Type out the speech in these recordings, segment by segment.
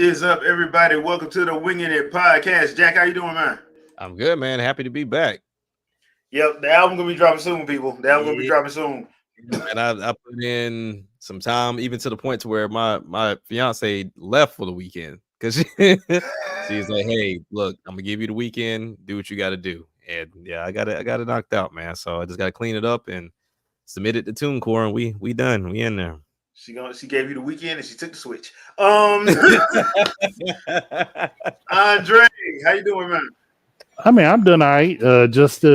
is up, everybody? Welcome to the Wingin It podcast. Jack, how you doing, man? I'm good, man. Happy to be back. Yep, the album gonna be dropping soon, people. The album gonna be Yeah. dropping soon. And I put in some time, even to the point to where my fiance left for the weekend because she's like, "Hey, look, I'm gonna give you the weekend. Do what you got to do." And yeah, I got it knocked out, man. So I just got to clean it up and submit it to TuneCore, and we done. We in there. She gave you the weekend and she took the switch. Andre, how you doing, man? I mean, I'm done all right. Just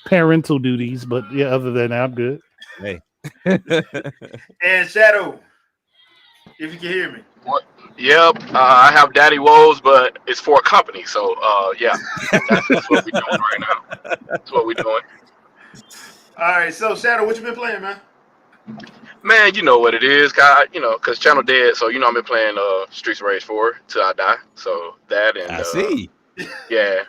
parental duties, but yeah, other than that, I'm good. Hey. And Shadow, if you can hear me. What? Yep, I have daddy woes, but it's for a company, so yeah, that's what we're doing right now. That's what we're doing. All right, so Shadow, what you been playing, man? Man, you know what it is, guy. Cause channel dead, so I've been playing Streets of Rage 4 till I die. So that and I see. Yeah.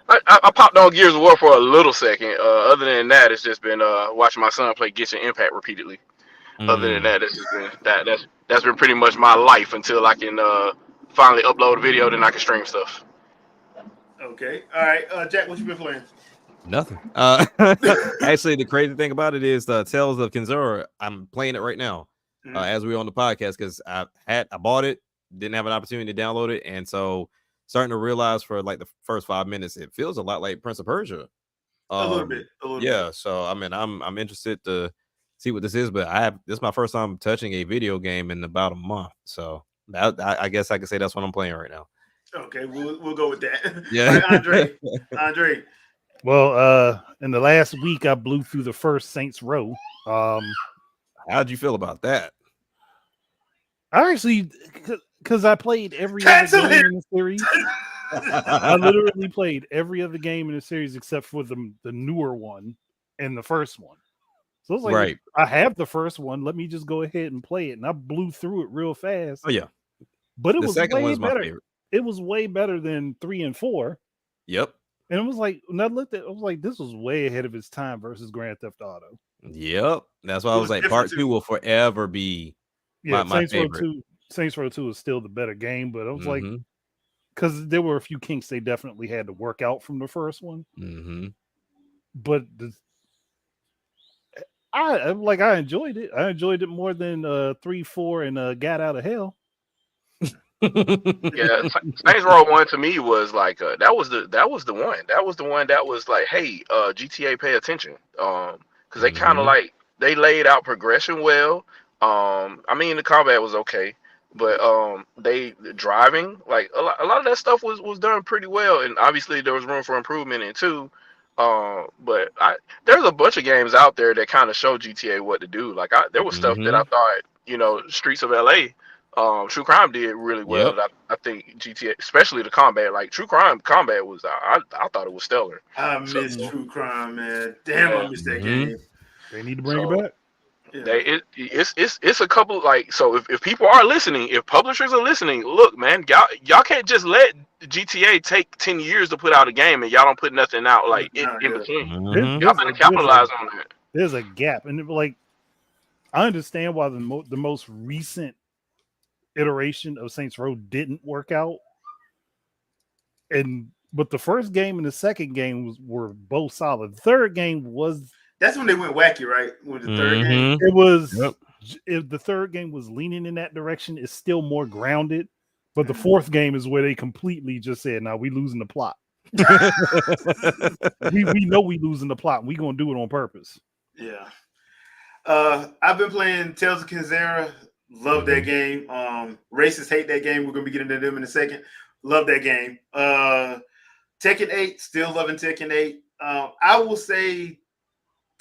I popped on Gears of War for a little second. Other than that, it's just been watching my son play Genshin Impact repeatedly. Other than that, it's just been that's been pretty much my life until I can finally upload a video, then I can stream stuff. Okay, all right, Jack, what you been playing? Nothing. Actually, the crazy thing about it is Tales of Kenzura. I'm playing it right now as we're on the podcast because I bought it, didn't have an opportunity to download it, and so starting to realize for like the first 5 minutes, it feels a lot like Prince of Persia. A little bit. Yeah. So I mean, I'm interested to see what this is, but this is my first time touching a video game in about a month. So I guess I can say that's what I'm playing right now. Okay, we'll go with that. Yeah, right, Andre. Well, in the last week, I blew through the first Saints Row. How'd you feel about that? I actually, because I played every other game in the series. I literally played every other game in the series except for the newer one and the first one. So it's like, right. I have the first one. Let me just go ahead and play it. And I blew through it real fast. Oh, yeah. But it the was second way one's better. My favorite. It was way better than 3 and 4. Yep. And it was like, when I looked at it, I was like, this was way ahead of its time versus Grand Theft Auto. Yep. That's why I was like, part 2 will forever be my favorite. Saints Row 2 is still the better game, but I was like, because there were a few kinks they definitely had to work out from the first one. But I enjoyed it. I enjoyed it more than 3, 4, and Got Out of Hell. Yeah, Saints Row 1 to me was like that was the one. That was the one that was like, hey, GTA, pay attention. Because they kind of like they laid out progression well. I mean the combat was okay, but the driving, like a lot of that stuff was done pretty well, and obviously there was room for improvement in 2. But there's a bunch of games out there that kind of show GTA what to do. Like there was stuff that I thought, Streets of LA, True Crime did really well. Yep. I think GTA, especially the combat, like True Crime combat was, I thought it was stellar. I miss True Crime, man. Damn, I miss that game. They need to bring it back. Yeah. It's a couple, like, so if people are listening, if publishers are listening, look, man, y'all can't just let GTA take 10 years to put out a game and y'all don't put nothing out like in between. Y'all better capitalize on that. There's a gap, and like I understand why the most recent iteration of Saints Row didn't work out, but the first game and the second game were both solid. The third game was. That's when they went wacky, right? With the third game, it was. Yep. If the third game was leaning in that direction, it's still more grounded. But the fourth game is where they completely just said, "Now we losing the plot. we know we losing the plot. And we gonna do it on purpose." Yeah. I've been playing Tales of Kenzura. Love that game. Racists hate that game. We're gonna be getting to them in a second. Love that game. Tekken 8, still loving Tekken 8. I will say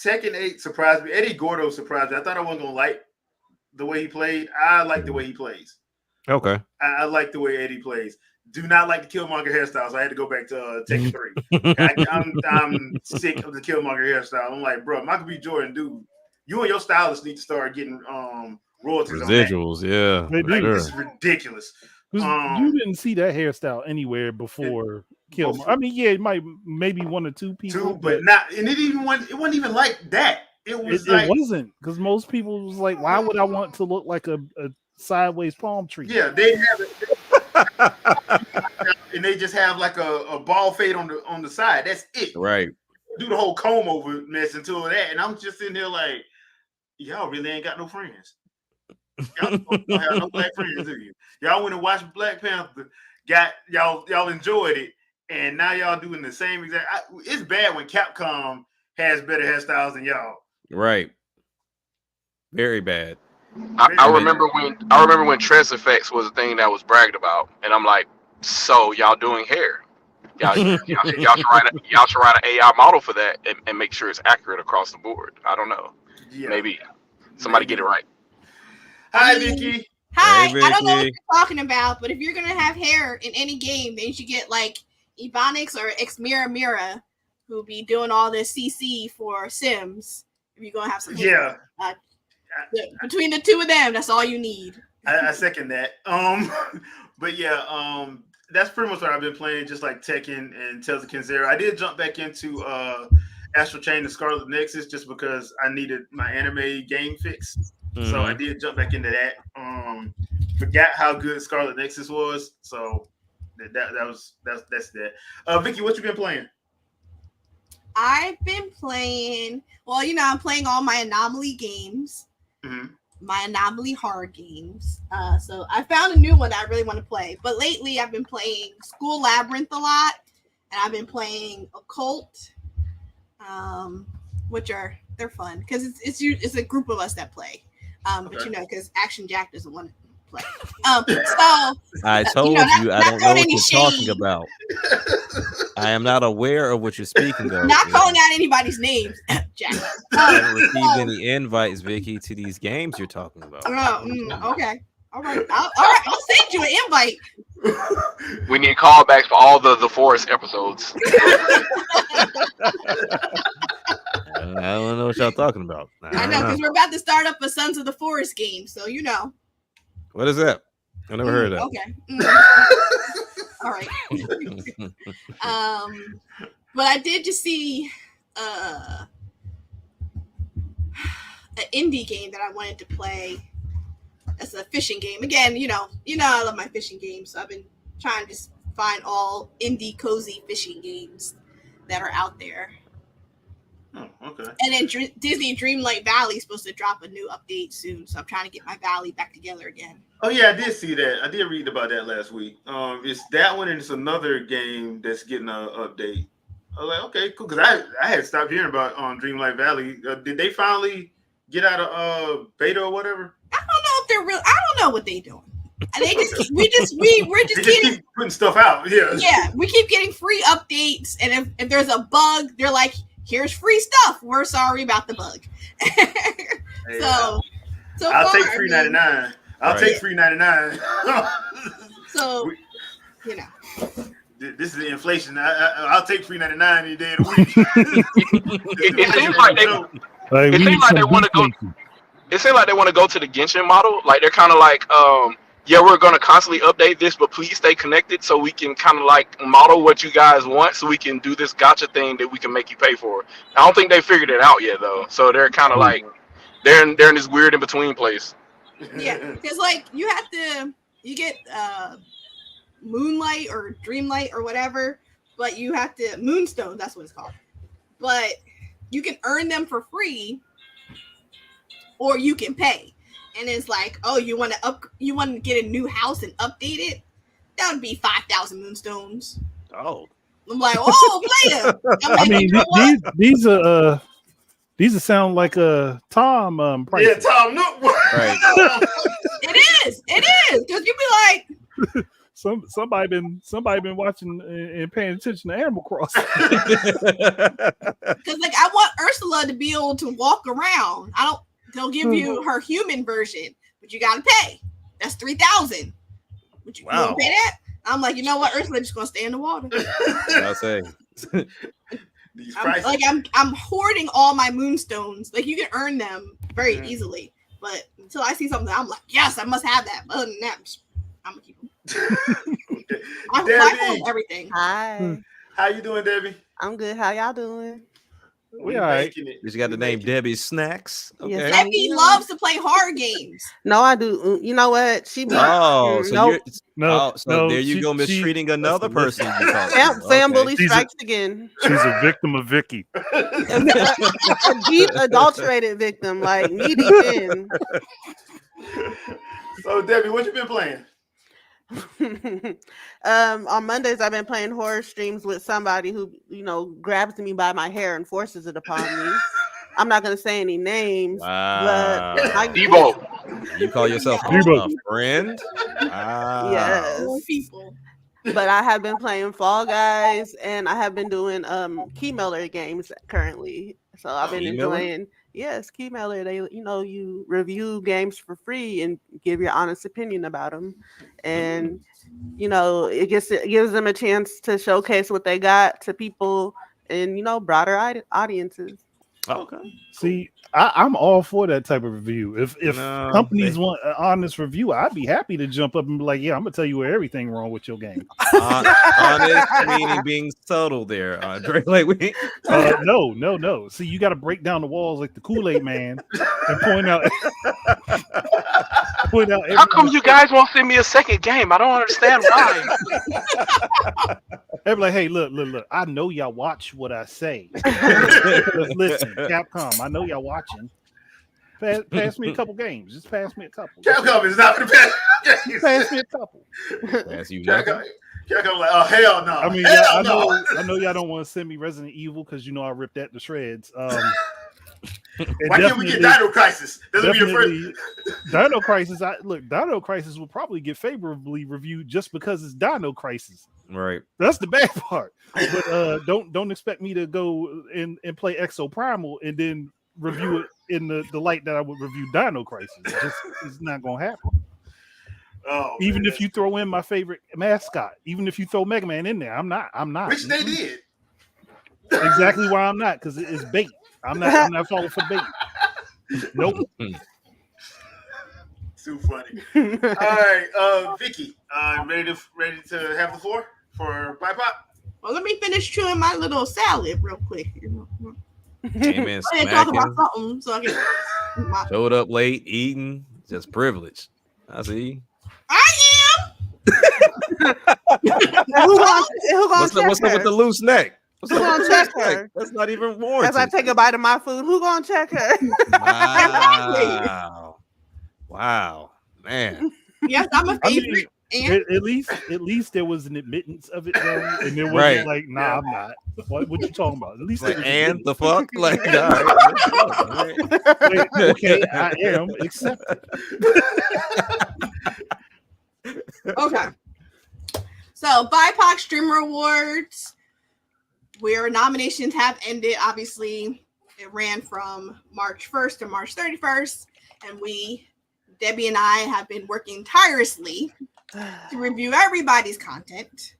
Tekken 8 surprised me. Eddie Gordo surprised me. I thought I wasn't gonna like the way he played. I like the way he plays. Okay. I like the way Eddie plays. Do not like the Killmonger hairstyles. I had to go back to Tekken 3. I'm sick of the Killmonger hairstyle. I'm like, bro, Michael B. Jordan, dude, you and your stylists need to start getting royalties. Residuals, yeah. Like, this is ridiculous. You didn't see that hairstyle anywhere before Killmonger. I mean, yeah, it might maybe one or two people, but not. And it wasn't even like that. It was It wasn't, because most people was like, why would I want to look like a sideways palm tree? Yeah, they have it, and they just have like a ball fade on the side. That's it. Right. Do the whole comb over mess into that, and I'm just sitting there like, y'all really ain't got no friends. Y'all don't have no black friends, do you? Y'all went and watched Black Panther, y'all enjoyed it, and now y'all doing the same exact. It's bad when Capcom has better hairstyles than y'all. Right. Very bad. I remember when Tress Effects was a thing that was bragged about, and I'm like, so y'all doing hair? Y'all should write an AI model for that and make sure it's accurate across the board. I don't know. Yeah. Maybe somebody get it right. Hi, Vicky. Hi. Hey, Vicky. I don't know what you're talking about, but if you're gonna have hair in any game, then you should get like Ebonics or Mira, who be doing all this CC for Sims. If you're gonna have some hair. Between the two of them, that's all you need. I second that. But yeah, that's pretty much what I've been playing, just like Tekken and Tales of Kenzera. I did jump back into Astral Chain and Scarlet Nexus just because I needed my anime game fix. Mm-hmm. So I did jump back into that. Forgot how good Scarlet Nexus was, so that's that. Vicky, what you been playing? I've been playing. Well, I'm playing all my Anomaly games. Mm-hmm. My Anomaly horror games. So I found a new one that I really want to play. But lately I've been playing School Labyrinth a lot, and I've been playing Occult, which they're fun because it's a group of us that play. But because Action Jack doesn't want to play. So I told you I don't know what you're talking about. I am not aware of what you're speaking of. Not calling out anybody's names, Jack. I haven't received any invites, Vicky, to these games you're talking about. Okay. All right. I'll send you an invite. We need callbacks for all the Forest episodes. I don't know what y'all talking about. I know, because we're about to start up a Sons of the Forest game, so What is that? I never heard of that. Okay. All right. But I did just see an indie game that I wanted to play. It's a fishing game. Again, I love my fishing games, so I've been trying to just find all indie cozy fishing games that are out there. Oh, okay. And then Disney Dreamlight Valley is supposed to drop a new update soon, so I'm trying to get my Valley back together again. Oh yeah, I did see that. I did read about that last week. It's that one, and it's another game that's getting an update. I was like, okay, cool, because I had stopped hearing about Dreamlight Valley. Did they finally get out of beta or whatever? I don't know if they're real. I don't know what they're doing. And they just we're just keep putting stuff out. Yeah, we keep getting free updates, and if there's a bug, they're like, here's free stuff. We're sorry about the bug. So I'll take $3.99. I'll take $3.99. So, this is the inflation. I'll take $3.99 any day of the week. It seems like they want to go. It seems like they want to go to the Genshin model. Like they're kind of like, we're going to constantly update this, but please stay connected so we can kind of like model what you guys want, so we can do this gotcha thing that we can make you pay for. I don't think they figured it out yet though, so they're kind of like they're in this weird in between place. Yeah, because like you get Moonlight or Dreamlight or whatever, but you have to Moonstone. That's what it's called. But you can earn them for free, or you can pay. And it's like, oh, you want to get a new house and update it? That would be 5,000 moonstones. Oh, I'm like, oh, player. These sound like a Tom price. Yeah, Tom. No, right. It is because you be like, somebody been watching and paying attention to Animal Crossing. Because like I want Ursula to be able to walk around. They'll give you her human version, but you gotta pay. That's 3,000. Would you pay that? I'm like, you know what? Ursula's just gonna stay in the water. I'll say. I'm hoarding all my moonstones. Like you can earn them very easily, but until I see something, I'm like, yes, I must have that. But other than that, I'm gonna keep them. Okay. I hold everything. Hi. How you doing, Debbie? I'm good. How y'all doing? We all right. making it. You got the name Debbie's Snacks. Okay. Yes, Debbie loves to play horror games. No, I do. You know what? She be Oh, so nope. there you go, mistreating another person. You talk to. Sam Okay. Bully strikes again. She's a victim of Vicky. A deep adulterated victim, like knee deep in. So Debbie, what you been playing? On Mondays, I've been playing horror streams with somebody who, grabs me by my hair and forces it upon me. I'm not gonna say any names, Wow. but Debo. You call yourself Debo. a friend? Wow. yes. People. But I have been playing Fall Guys, and I have been doing Key Mailer games currently. So I've been Key Mailer? enjoying. Yes, Key Mailer. They, you review games for free and give your honest opinion about them, and it gives them a chance to showcase what they got to people and broader audiences. Okay. See, I'm all for that type of review. If No, companies want an honest review, I'd be happy to jump up and be like, yeah, I'm gonna tell you where everything wrong with your game. Honest meaning being subtle there, Andre. Like No. See, you got to break down the walls like the Kool-Aid man and point out. How come you guys won't send me a second game? I don't understand why. They're like, hey, look. I know y'all watch what I say. Listen, Capcom, I know y'all watching. Pass me a couple games. Just pass me a couple. Capcom is not for the best. Pass me a couple. as you Capcom like, oh hell no. I mean, hell yeah, I know y'all don't want to send me Resident Evil because I ripped that to shreds. Why can't we get Dino Crisis? This will be your first. Dino Crisis. Dino Crisis will probably get favorably reviewed just because it's Dino Crisis. right. That's the bad part. But don't expect me to go and play Exo Primal and then review it in the light that I would review Dino Crisis. It's not gonna happen. Oh, even man. if you throw in my favorite mascot, even if you throw Mega Man in there, I'm not. Which they did. Exactly why I'm not, because it's bait. I'm not falling for bait. Nope. Too funny. All right, Vicky, ready to have the floor for Pop Pop? Well, let me finish chewing my little salad real quick. Came in I didn't talk smacking, about something, so I can. showed up late, eating, just privileged. I see. I am. Who gonna check What's her? up with the loose neck? What's Who up gonna with the check loose neck? her? That's not even warranted. As I take a bite of my food, who gonna check her? Wow, man. Yes, I'm a I mean, favorite. And at least there was an admittance of it, though, and there wasn't Right. like, nah, I'm not. What you talking about? At least Like, there was and the fuck, like, all right. Wait, okay, I am accepted. okay. So BIPOC Streamer Awards, where nominations have ended. Obviously, it ran from March 1st to March 31st, and Debbie and I have been working tirelessly to review everybody's content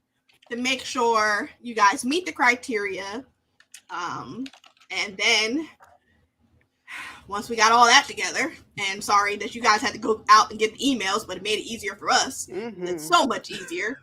to make sure you guys meet the criteria. And then once we got all that together, and sorry that you guys had to go out and get the emails, but it made it easier for us. Mhm. It's so much easier.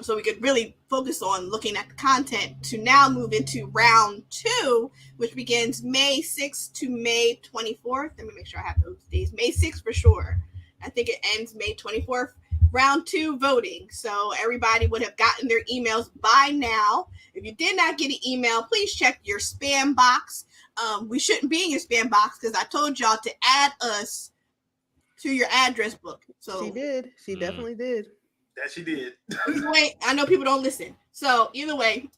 So we could really focus on looking at the content to now move into round 2, which begins May 6th to May 24th. Let me make sure I have those days. May 6th for sure. I think it ends May 24th. Round 2 voting. So everybody would have gotten their emails by now. If you did not get an email, please check your spam box. We shouldn't be in your spam box because I told y'all to add us to your address book. So She did. She definitely did. That she did. either way, I know people don't listen. So either way,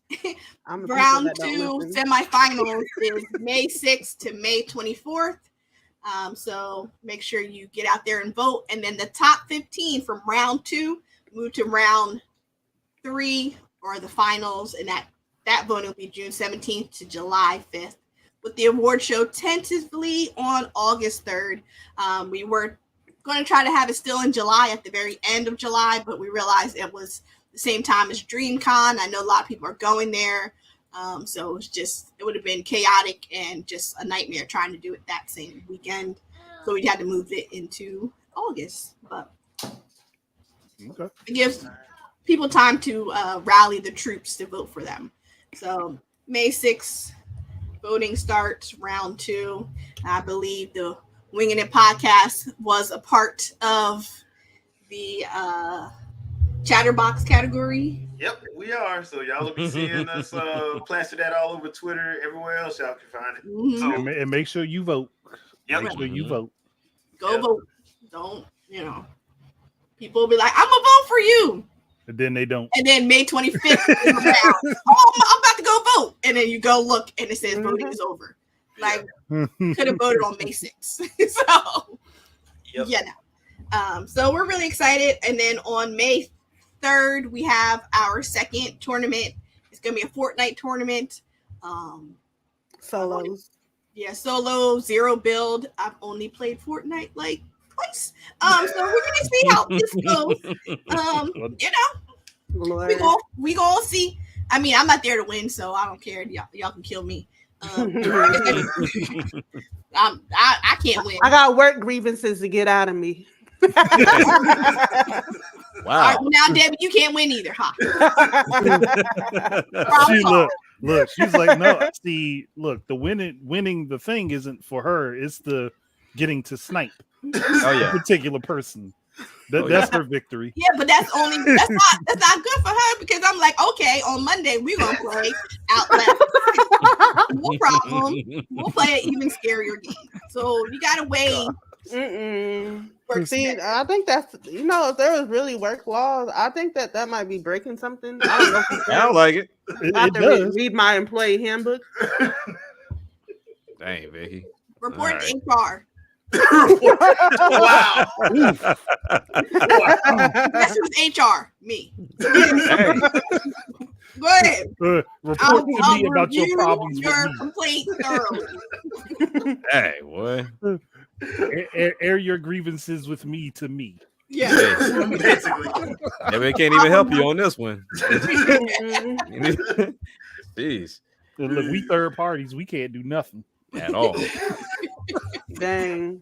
I'm the people round that don't 2 listen. semifinals is May 6th to May 24th. So make sure you get out there and vote. And then the top 15 from round 2 move to round 3 or the finals. And that voting will be June 17th to July 5th. With the award show tentatively on August 3rd. We were going to try to have it still in July at the very end of July, but we realized it was the same time as DreamCon. I know a lot of people are going there. So it would have been chaotic and just a nightmare trying to do it that same weekend. So we had to move it into August, but Okay. it gives people time to rally the troops to vote for them. So May 6th voting starts round 2. I believe the Wingin' It podcast was a part of the Chatterbox category. Yep, we are. So y'all will be seeing us plaster that all over Twitter, everywhere else y'all can find it. Mhm. So And make sure you vote. Yep. Make sure you vote. Go Yep. vote. Don't, people will be like, I'm going to vote for you. And then they don't. And then May 25th is around. I'm about to go vote. And then you go look and it says voting is over. Like, could have voted on May 6th. So, so we're really excited. And then on May 3rd, we have our second tournament. It's going to be a Fortnite tournament. Solos. Yeah, solo, 0 build. I've only played Fortnite like twice. So we're gonna see how this goes. We gonna see. I mean, I'm not there to win, so I don't care. Y'all can kill me. I can't win. I got work grievances to get out of me. Wow. Now, Debbie, you can't win either, huh? Look, she's like, no. See, look, the winning the thing isn't for her. It's the getting to snipe. Oh, particular person. That's her victory. Yeah, but that's not good for her because I'm like, okay, on Monday we're gonna play Outlast. No problem. We'll play an even scarier game. So you gotta wait. See, I think that's if there was really work laws, I think that might be breaking something. I don't know. I don't like it. I have to read my employee handbook. Dang, Vicky. Report to HR. Wow. That's who's HR. Me. Go ahead. Report to me about your problems your with me. complaint thoroughly. Hey, what? Air your grievances with me to me. Yeah. Basically. Yeah, we can't even help you on this one. Jeez. Look, we third parties. We can't do nothing at all. Dang.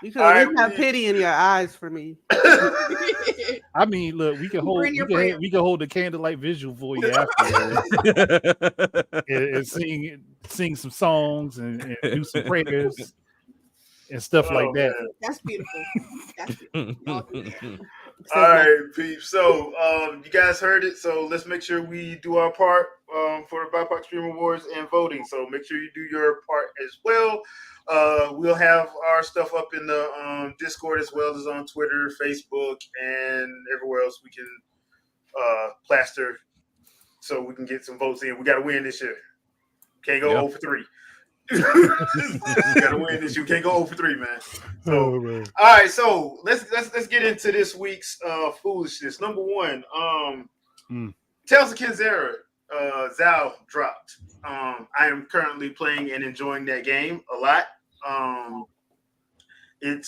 You could at least have pity in your eyes for me. I mean, look, we can hold the candlelight visual for you after and sing some songs and do some prayers and stuff like that. Man. That's beautiful. All right, peeps. So you guys heard it. So let's make sure we do our part for the BIPOC Stream Awards and voting. So make sure you do your part as well. We'll have our stuff up in the Discord as well as on Twitter, Facebook, and everywhere else we can plaster so we can get some votes in. We got to win this year. Can't go 0 for 3. You gotta win this. You can't go 0 for 3, man. So, all right. So let's get into this week's foolishness. Number one, Tales of Kenzera, Zao dropped. I am currently playing and enjoying that game a lot. It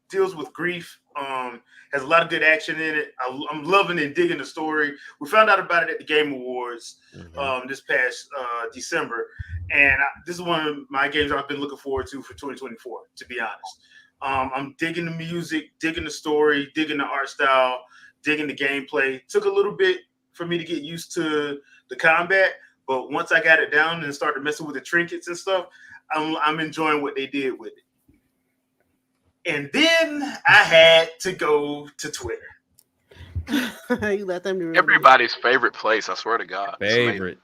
deals with grief. Has a lot of good action in it. I'm loving and digging the story. We found out about it at the Game Awards this past December. And this is one of my games I've been looking forward to for 2024, to be honest. I'm digging the music, digging the story, digging the art style, digging the gameplay. Took a little bit for me to get used to the combat, but once I got it down and started messing with the trinkets and stuff, I'm enjoying what they did with it. And then I had to go to Twitter. You let them do everybody's favorite place. I swear to God, favorite.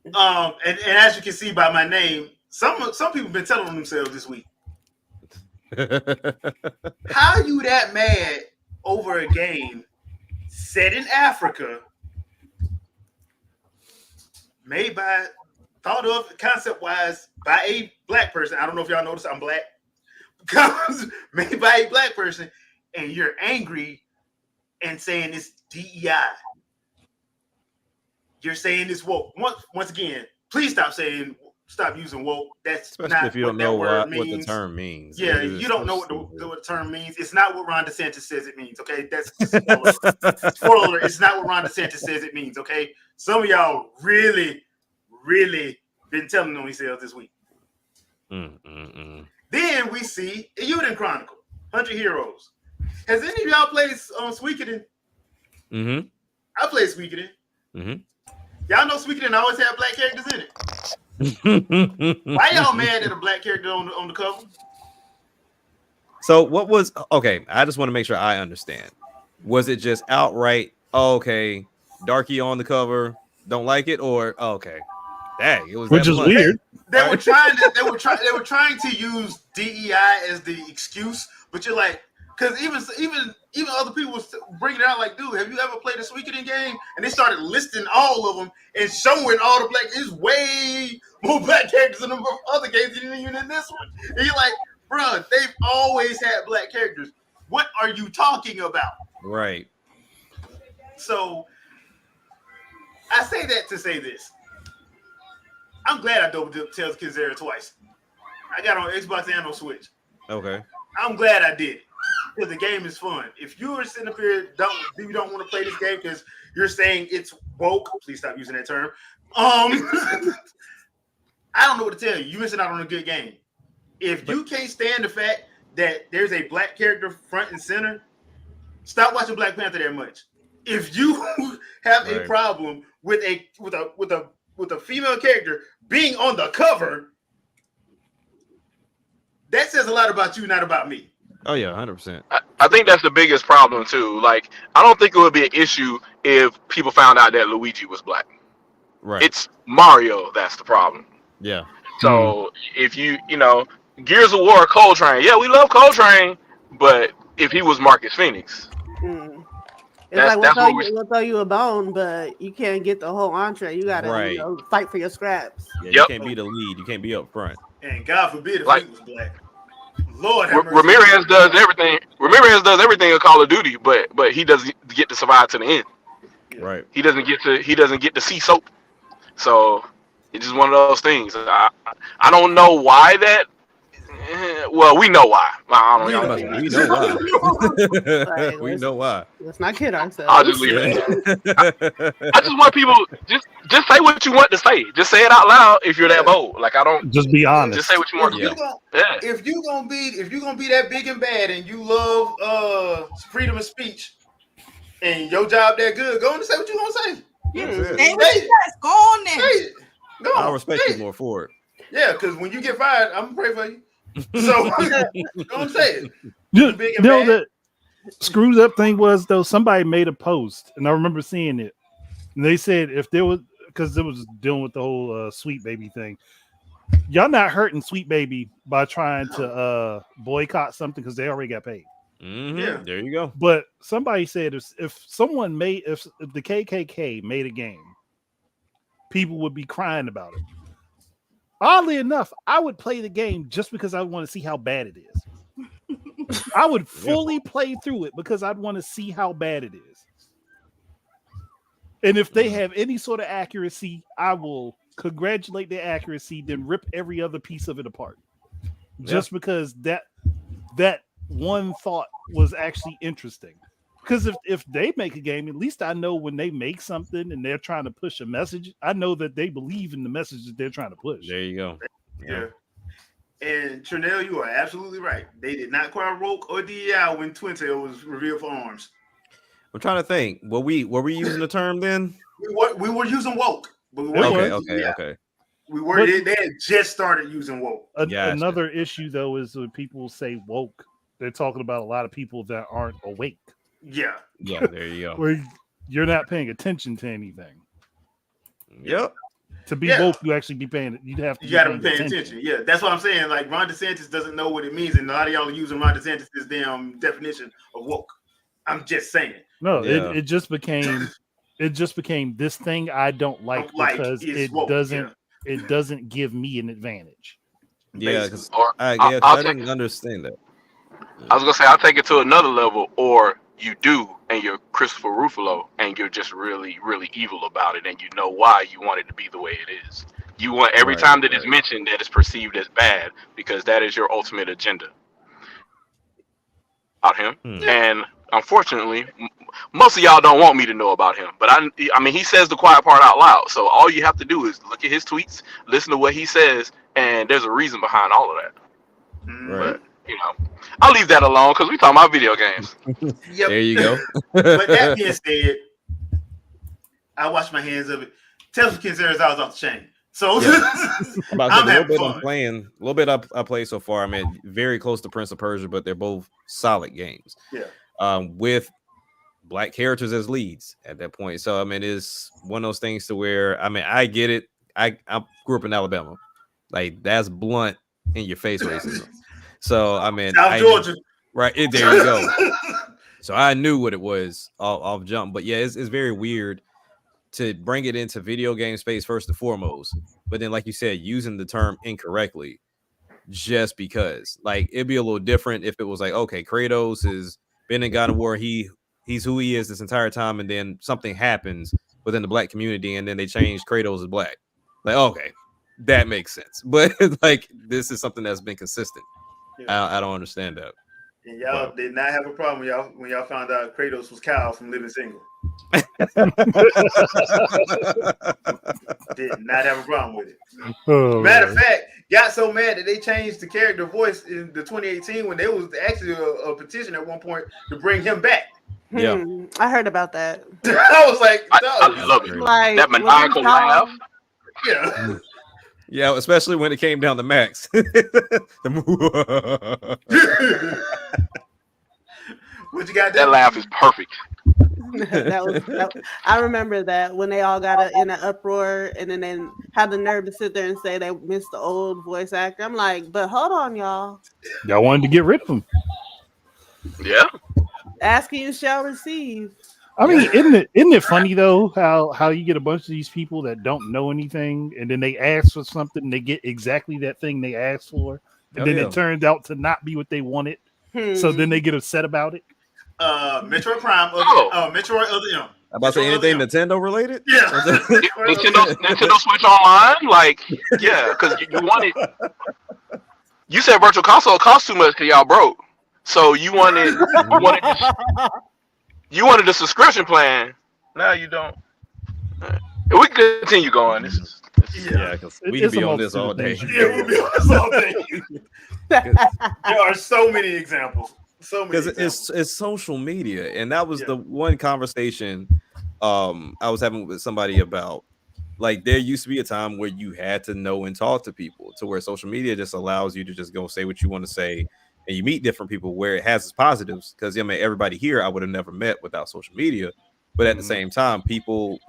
And as you can see by my name, some people have been telling themselves this week, how you that mad over a game set in Africa, made by, thought of concept-wise by a black person. I don't know if y'all notice I'm black. Made by a black person, and you're angry and saying it's DEI. You're saying it's woke. Once again, please stop using woke. That's especially not if you don't know what the term means. Yeah, you don't know what the term means. It's not what Ron DeSantis says it means. Okay, that's spoiler. It's not what Ron DeSantis says it means. Okay, some of y'all really been telling on yourselves this week. Then we see a Uden Chronicle, 100 Heroes. Has any of y'all played Suikoden? Mm-hmm. I played Suikoden. Mm-hmm. Y'all know Suikoden always have black characters in it. Why y'all mad at a black character on the cover? So what was okay? I just want to make sure I understand. Was it just outright? Oh, okay, darky on the cover, don't like it, or okay, dang, it was Which that is blunt. weird. They were trying to use DEI as the excuse, but you're like, because even other people was bringing it out like, dude, have you ever played a Suikoden game? And they started listing all of them and showing all the black. There's way more black characters in the other games than even in this one. And you're like, bro, they've always had black characters. What are you talking about? Right. So I say that to say this. I'm glad I double dipped Tales of Kizera twice. I got on Xbox and on Switch. Okay. I'm glad I did it because the game is fun. If you are sitting up here, you don't want to play this game because you're saying it's woke. Please stop using that term. I don't know what to tell you. You're missing out on a good game. If you can't stand the fact that there's a black character front and center, stop watching Black Panther that much. If you have a problem with a female character being on the cover, that says a lot about you, not about me. Oh yeah, 100%. I think that's the biggest problem too. Like, I don't think it would be an issue if people found out that Luigi was black. Right. It's Mario that's the problem. Yeah. So if you Gears of War, Coltrane, yeah, we love Coltrane, but if he was Marcus Phoenix, it's like we'll throw you a bone, but you can't get the whole entree. You gotta fight for your scraps. Yeah, you can't be the lead. You can't be up front. And God forbid if he was black. Lord have mercy. Ramirez does everything. Ramirez does everything in Call of Duty, but he doesn't get to survive to the end. Right. He doesn't get to see soap. So it's just one of those things. I don't know why that. Well, we know why. We know why. We know why. Let's not kid ourselves. I'll just leave it. I just want people just say what you want to say. Just say it out loud if you're that bold. Like, I don't. Just be honest. Just say what you want to say. If you're gonna be that big and bad, and you love freedom of speech, and your job that good, go on and say what you gonna say. Say what you got. Go on there. Say it. Go on. I respect you more for it. Yeah, because when you get fired, I'm gonna pray for you. So don't say it. The screwed up thing was though, somebody made a post, and I remember seeing it, and they said if there was, because it was dealing with the whole Sweet Baby thing, y'all not hurting Sweet Baby by trying to boycott something because they already got paid. Yeah, there you go. But somebody said if the KKK made a game, people would be crying about it. Oddly enough, I would play the game just because I want to see how bad it is. I would fully play through it because I'd want to see how bad it is. And if they have any sort of accuracy, I will congratulate their accuracy, then rip every other piece of it apart. Just because that one thought was actually interesting. Because if they make a game, at least I know when they make something and they're trying to push a message, I know that they believe in the message that they're trying to push. There you go. Yeah. And Trinell, you are absolutely right. They did not cry woke or DEI when Twin Tail was revealed for arms. I'm trying to think. Were we using the term then? We were using woke. But we Okay. We were. They had just started using woke. Another issue though is when people say woke, they're talking about a lot of people that aren't awake. Yeah. There you go. Where you're not paying attention to anything. Yep. To be woke, you actually be paying. You'd have to. You got to be paying attention. Yeah, that's what I'm saying. Like Ron DeSantis doesn't know what it means, and a lot of y'all are using Ron DeSantis' damn definition of woke. I'm just saying. No, it just became this thing I don't like because it woke. It doesn't give me an advantage. Yeah, because I didn't understand that. I was gonna say I'll take it to another level, or you do, and you're Christopher Ruffalo, and you're just really, really evil about it, and you know why you want it to be the way it is. You want every time that it's mentioned that it's perceived as bad because that is your ultimate agenda about him. And unfortunately, most of y'all don't want me to know about him, but I mean, he says the quiet part out loud. So all you have to do is look at his tweets, listen to what he says, and there's a reason behind all of that. Right. But, I'll leave that alone because we talking about video games. Yep. There you go. But that being said, I wash my hands of it. Tales of Kizera is off the chain. So About I'm the little having bit fun. I'm playing, a little bit I played so far. I mean, very close to Prince of Persia, but they're both solid games. Yeah. With black characters as leads at that point. So I mean, it's one of those things to where I mean, I get it. I grew up in Alabama, like that's blunt in your face racism. So I mean, South Georgia. Right there you go. So I knew what it was off jump, but yeah, it's very weird to bring it into video game space first and foremost, but then like you said, using the term incorrectly just because. Like it'd be a little different if it was like, okay, Kratos has been in God of War, he's who he is this entire time, and then something happens within the black community, and then they change Kratos as black. Like, okay, that makes sense. But like this is something that's been consistent. Yeah. I don't understand that. And y'all did not have a problem when y'all found out Kratos was Kyle from Living Single. Did not have a problem with it. Oh, Matter of fact, got so mad that they changed the character voice in the 2018 when there was actually a petition at one point to bring him back. Yeah. I heard about that. I was like, I love it. Like That maniacal laugh. yeah. Yeah, especially when it came down to Max. What you got there? That laugh is perfect. I remember that when they all got in an uproar and then they had the nerve to sit there and say they missed the old voice actor. I'm like, but hold on, y'all. Y'all wanted to get rid of him. Yeah. Asking you shall receive. I mean, isn't it funny though how you get a bunch of these people that don't know anything and then they ask for something and they get exactly that thing they asked for and then it turns out to not be what they wanted. So then they get upset about it. Metroid Prime, Metroid Other M. About to say anything Nintendo related? Yeah. Nintendo Switch Online, like, yeah, because you wanted. You said Virtual Console cost too much because y'all broke, so you wanted the subscription plan. Now you don't. We can continue going. This is because we could be on this all day. Yeah, we'll be on this all day. There are so many examples. So many because it's social media, and that was the one conversation I was having with somebody about. Like there used to be a time where you had to know and talk to people, to where social media just allows you to just go say what you want to say, and you meet different people where it has its positives. Because I mean, everybody here I would have never met without social media, but at the same time,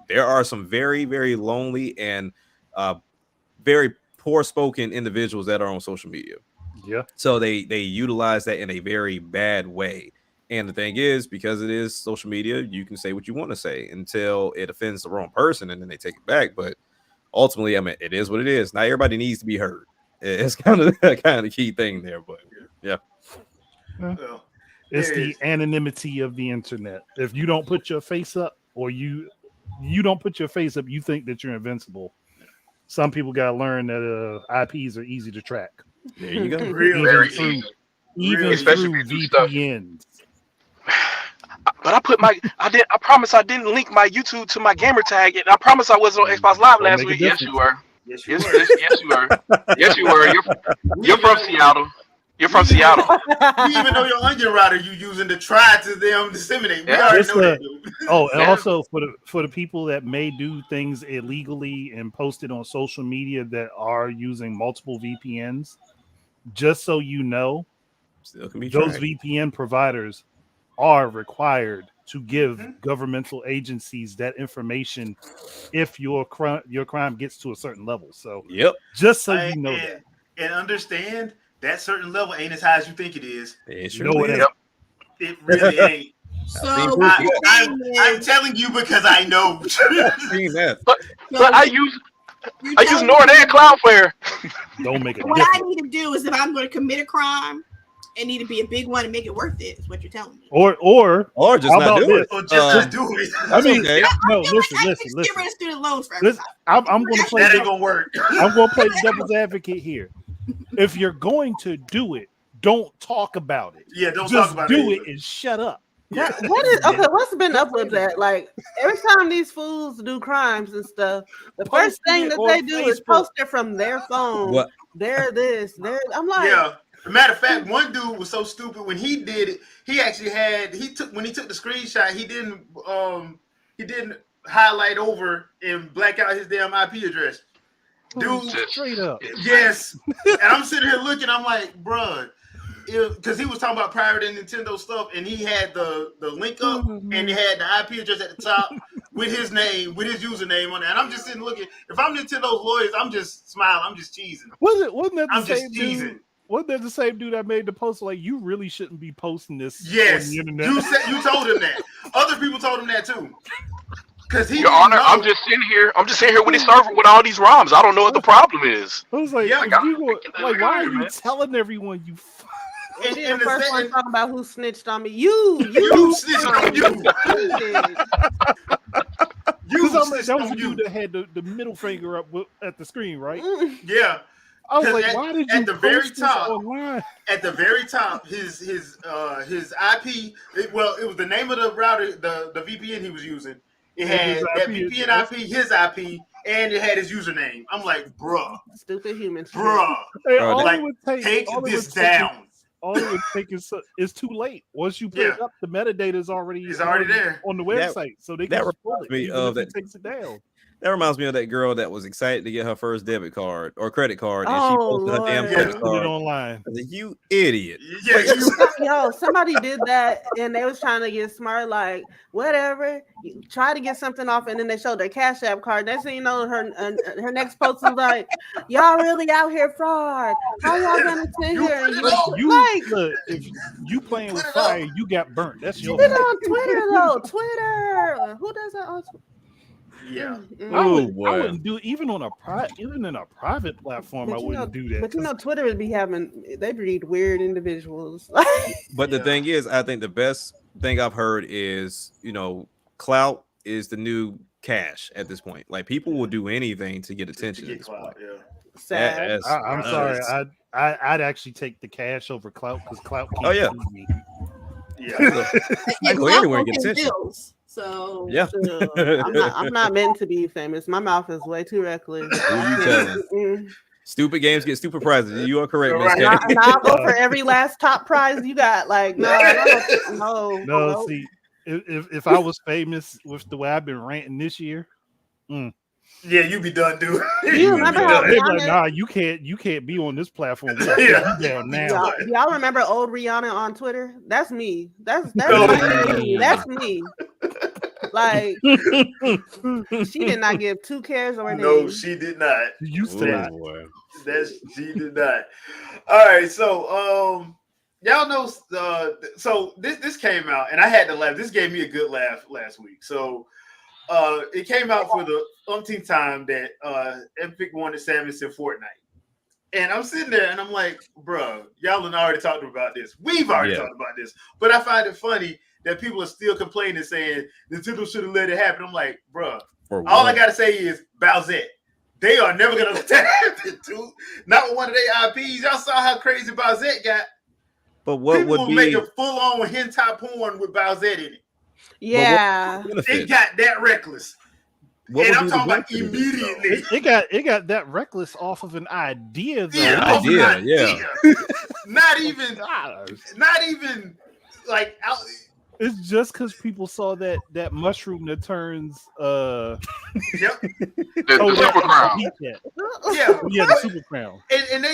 there are some very, very lonely and very poor spoken individuals that are on social media. Yeah. So they utilize that in a very bad way. And the thing is, because it is social media, you can say what you want to say until it offends the wrong person, and then they take it back. But ultimately, I mean, it is what it is. Not everybody needs to be heard. It's kind of the key thing there. But yeah. Well, It's the anonymity of the internet. If you don't put your face up, or you don't put your face up, you think that you're invincible. Some people got to learn that IPs are easy to track. There you go. Very easy. Even through VPNs. But I promise I didn't link my YouTube to my gamer tag, and I promise I wasn't on Xbox Live last week. Yes, you were. Yes, you were. Yes, you were. You're from Seattle. You're from Seattle. We even know your onion router you using to try to them disseminate. We already know that. And also for the people that may do things illegally and post it on social media that are using multiple VPNs, just so you know, those VPN providers are required to give governmental agencies that information if your crime gets to a certain level. So just so you know that. And understand that certain level ain't as high as you think it is. It really ain't. So I'm telling you because I know. But I use Nord and Cloudflare. Don't make it. What I need to do is, if I'm going to commit a crime, it need to be a big one and make it worth it. Is what you're telling me. Or just not do it. Or just not do it. I mean, listen. Get rid of student loans for everybody. I'm going to play. That ain't gonna work. I'm going to play devil's advocate here. If you're going to do it, don't talk about it. Yeah, don't just talk about do it. And shut up. What's been up with that? Like every time these fools do crimes and stuff, the first thing that they do is post it from their phone. What? They're this. I'm like, yeah. Matter of fact, one dude was so stupid when he did it. He actually when he took the screenshot, he didn't highlight over and black out his damn IP address. Dude, Straight up. yes. And I'm sitting here looking, I'm like, bruh, because he was talking about pirating Nintendo stuff, and he had the link up, and he had the IP address at the top with his name, with his username on it. And I'm just sitting looking. If I'm Nintendo's lawyers, I'm just smiling. I'm just cheesing. Wasn't that the I'm same just teasing. dude? Wasn't that the same dude that made the post like you really shouldn't be posting this Yes, on the internet? you told him that. Other people told him that too. Because he Your Honor, I'm just sitting here with his server with all these ROMs. I don't know what the problem is. I was like, Yeah, why are you telling everyone you? And and the first one and- talking about who snitched on me. You snitched on you. That was the dude that had the middle finger up at the screen, right? Yeah. I was 'Cause like, why did you at the very post this top online? At the very top, his IP. It was the name of the router, the VPN he was using. It had that VPN IP, his IP, and it had his username. I'm like, bruh, stupid humans. bruh, Hey, like, take this down. All it would take is too late. Once you put it up, the metadata is already there on the website, so they can reminds me of that. Takes it down. That reminds me of that girl that was excited to get her first debit card or credit card, and she Oh, posted her damn Lord. credit Put card it online. I said, "You idiot!" Yo, somebody did that, and they was trying to get smart, like whatever. You try to get something off, and then they showed their Cash App card. Next thing you know, her next post was like, "Y'all really out here fraud? How y'all gonna sit here and Look, if you playing with fire, you got burnt. That's your Put it on Twitter though. Twitter. Who does that on Twitter? Yeah. I wouldn't do it even in a private platform. I wouldn't do that. But Twitter would be they breed weird individuals. But the thing is, I think the best thing I've heard is, clout is the new cash at this point. Like people will do anything to get attention. At this point. Yeah. Sad. I'm sorry. I'd actually take the cash over clout because clout can't see me. Yeah. I go anywhere and get attention. So yeah, I'm not meant to be famous. My mouth is way too reckless. Who you telling? Stupid games get stupid prizes. You are correct, Miss K. And I'll go for every last top prize you got. Like no. See, if I was famous with the way I've been ranting this year, yeah, you be done, dude. You remember how like, nah, you can't be on this platform. You down now. Y'all remember old Rihanna on Twitter? That's me. That's me. That's me. Like she did not give 2 cares or no, she did not. You said she did not. All right, so y'all know, so this came out, and I had to laugh. This gave me a good laugh last week. So it came out for the umpteenth time that Epic wanted Samus in Fortnite. And I'm sitting there and I'm like, bro, y'all have already talked about this. We've already talked about this. But I find it funny that people are still complaining, saying Nintendo should have let it happen. I'm like, bro, all I got to say is Bowsette. They are never going to let that happen, dude. Not with one of their IPs. Y'all saw how crazy Bowsette got. But what people would be make a full-on hentai porn with Bowsette in it. Yeah. It got that reckless. And I'm talking about immediately. It got that reckless off of an idea, though. Yeah. Not even like out. It's just because people saw that mushroom that turns the super crown. Yeah, the super crown. And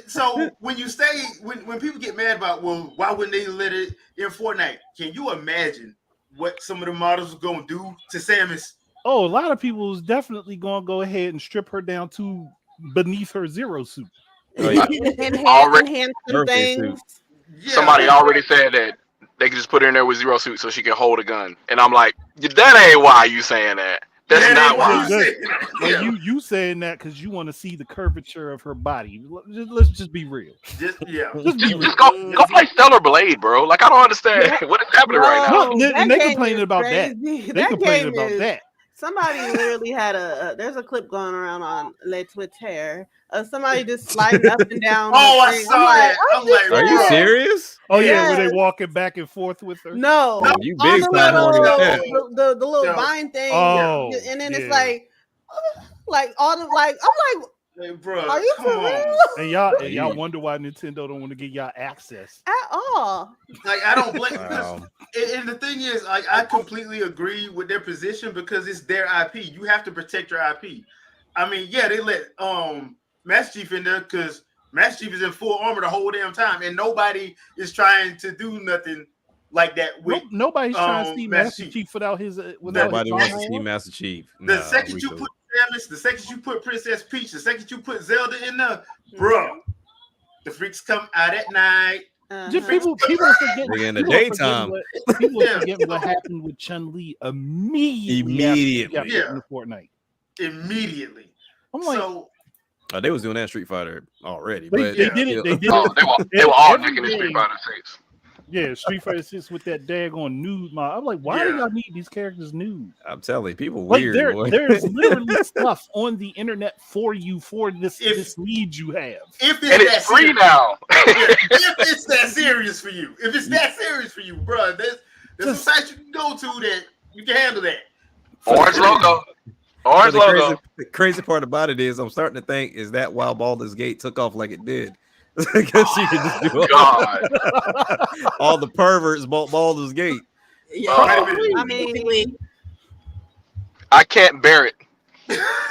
so when you say when people get mad about, well, why wouldn't they let it in Fortnite? Can you imagine what some of the models are gonna do to Samus? Oh, a lot of people is definitely gonna go ahead and strip her down to beneath her zero suit. Enhance some things. Yeah. Somebody already said that they could just put her in there with zero suit so she can hold a gun. And I'm like, that ain't why you saying that. That's not why. You saying that because you want to see the curvature of her body. Let's just be real. Just go play Stellar Blade, bro. Like I don't understand what is happening right now. And they complaining about that. They complaining about that. Somebody literally had there's a clip going around on Le Twitter of somebody just sliding up and down. Oh, I saw that. I'm like, are you serious? Oh yeah, were they walking back and forth with her? No, you big time the little vine thing. Oh, and then it's like all the I'm like, hey, bro, are you for real? And y'all wonder why Nintendo don't want to give y'all access at all. Like I don't blame. And the thing is, like I completely agree with their position because it's their IP. You have to protect your IP. I mean, yeah, they let Master Chief in there because Master Chief is in full armor the whole damn time, and nobody is trying to do nothing like that with Nobody's trying to see Master Chief without his Nobody wants to armor see on. Master Chief. The Nah, second you Rico. put Samus, the second you put Princess Peach, the second you put Zelda in there, bro, the freaks come out at night. Just people are forgetting. Nigga, in the daytime. People are forgetting what happened with Chun-Li immediately. Yeah. In Fortnite. Immediately. I'm like, Oh, they was doing that in Street Fighter already. They But did it. They did Oh, it. they were all Every nicking the Street game. Fighter 6. Yeah, Street Fighter 6 with that daggone nude mod. I'm like, why do y'all need these characters nude? I'm telling you, people Like weird. boy. there's literally stuff on the internet for you for this lead you have. If And it's free serious, now. if it's that serious for you, bro, there's some sites you can go to that you can handle that. Orange logo. But Orange logo. the crazy part about it is I'm starting to think is that why Baldur's Gate took off like it did. Because you can just do God. all the perverts bought Baldur's Gate. Yeah, I mean, I can't bear it.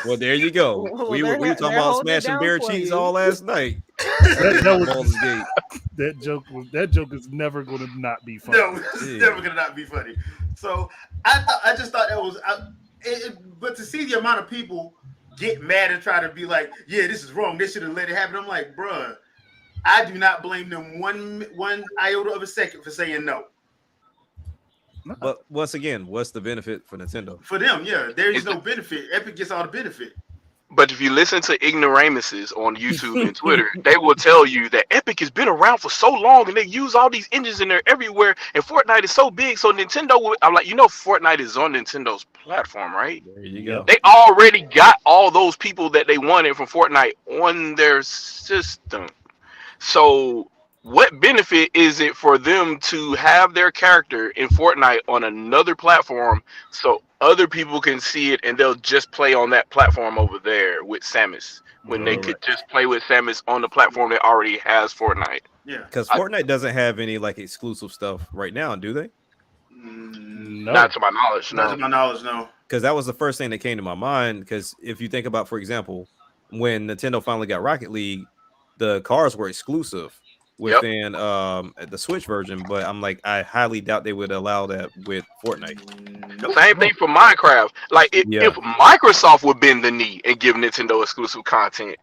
Well, there you go. Well, we were talking they're about holding it smashing down bare for cheeks you. all last night. That Baldur's Gate. that joke is never going to not be funny. No, it's never gonna not be funny. So I just thought that was, but to see the amount of people get mad and try to be like, yeah, this is wrong. They should have let it happen. I'm like, bruh, I do not blame them one iota of a second for saying no. But once again, what's the benefit for Nintendo? For them, yeah, there is no benefit. Epic gets all the benefit. But if you listen to ignoramuses on YouTube and Twitter, they will tell you that Epic has been around for so long and they use all these engines and they're everywhere. And Fortnite is so big, so Nintendo. I'm like, Fortnite is on Nintendo's platform, right? There you go. They already got all those people that they wanted from Fortnite on their system. So what benefit is it for them to have their character in Fortnite on another platform so other people can see it and they'll just play on that platform over there with Samus when they could just play with Samus on the platform that already has Fortnite? Yeah, Because Fortnite doesn't have any like exclusive stuff right now, do they? No. Not to my knowledge, not no. to my knowledge, no. Because that was the first thing that came to my mind. Because if you think about, for example, when Nintendo finally got Rocket League, the cars were exclusive within the Switch version, but I'm like, I highly doubt they would allow that with Fortnite. Same thing for Minecraft. Like if Microsoft would bend the knee and give Nintendo exclusive content,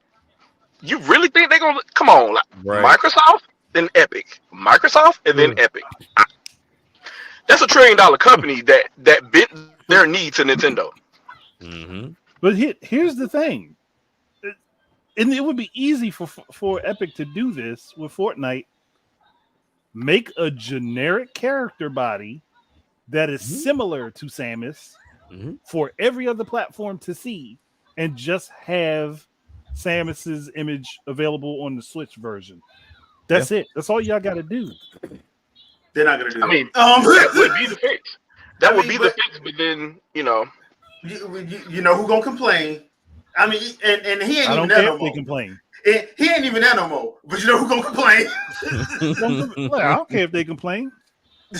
you really think they're gonna come on? Like Microsoft, then Epic. Microsoft and then Epic. That's $1 trillion company that bent their knee to Nintendo. Mm-hmm. But here's the thing. And it would be easy for Epic to do this with Fortnite. Make a generic character body that is similar to Samus for every other platform to see, and just have Samus's image available on the Switch version. That's it. That's all y'all got to do. They're not gonna do that. I mean, that would be the fix. That would be the fix. But then you know who gonna complain? I mean, and he ain't I even don't there care no if more. they complain. He ain't even there no more. But you know who gonna complain? Well, I don't care if they complain.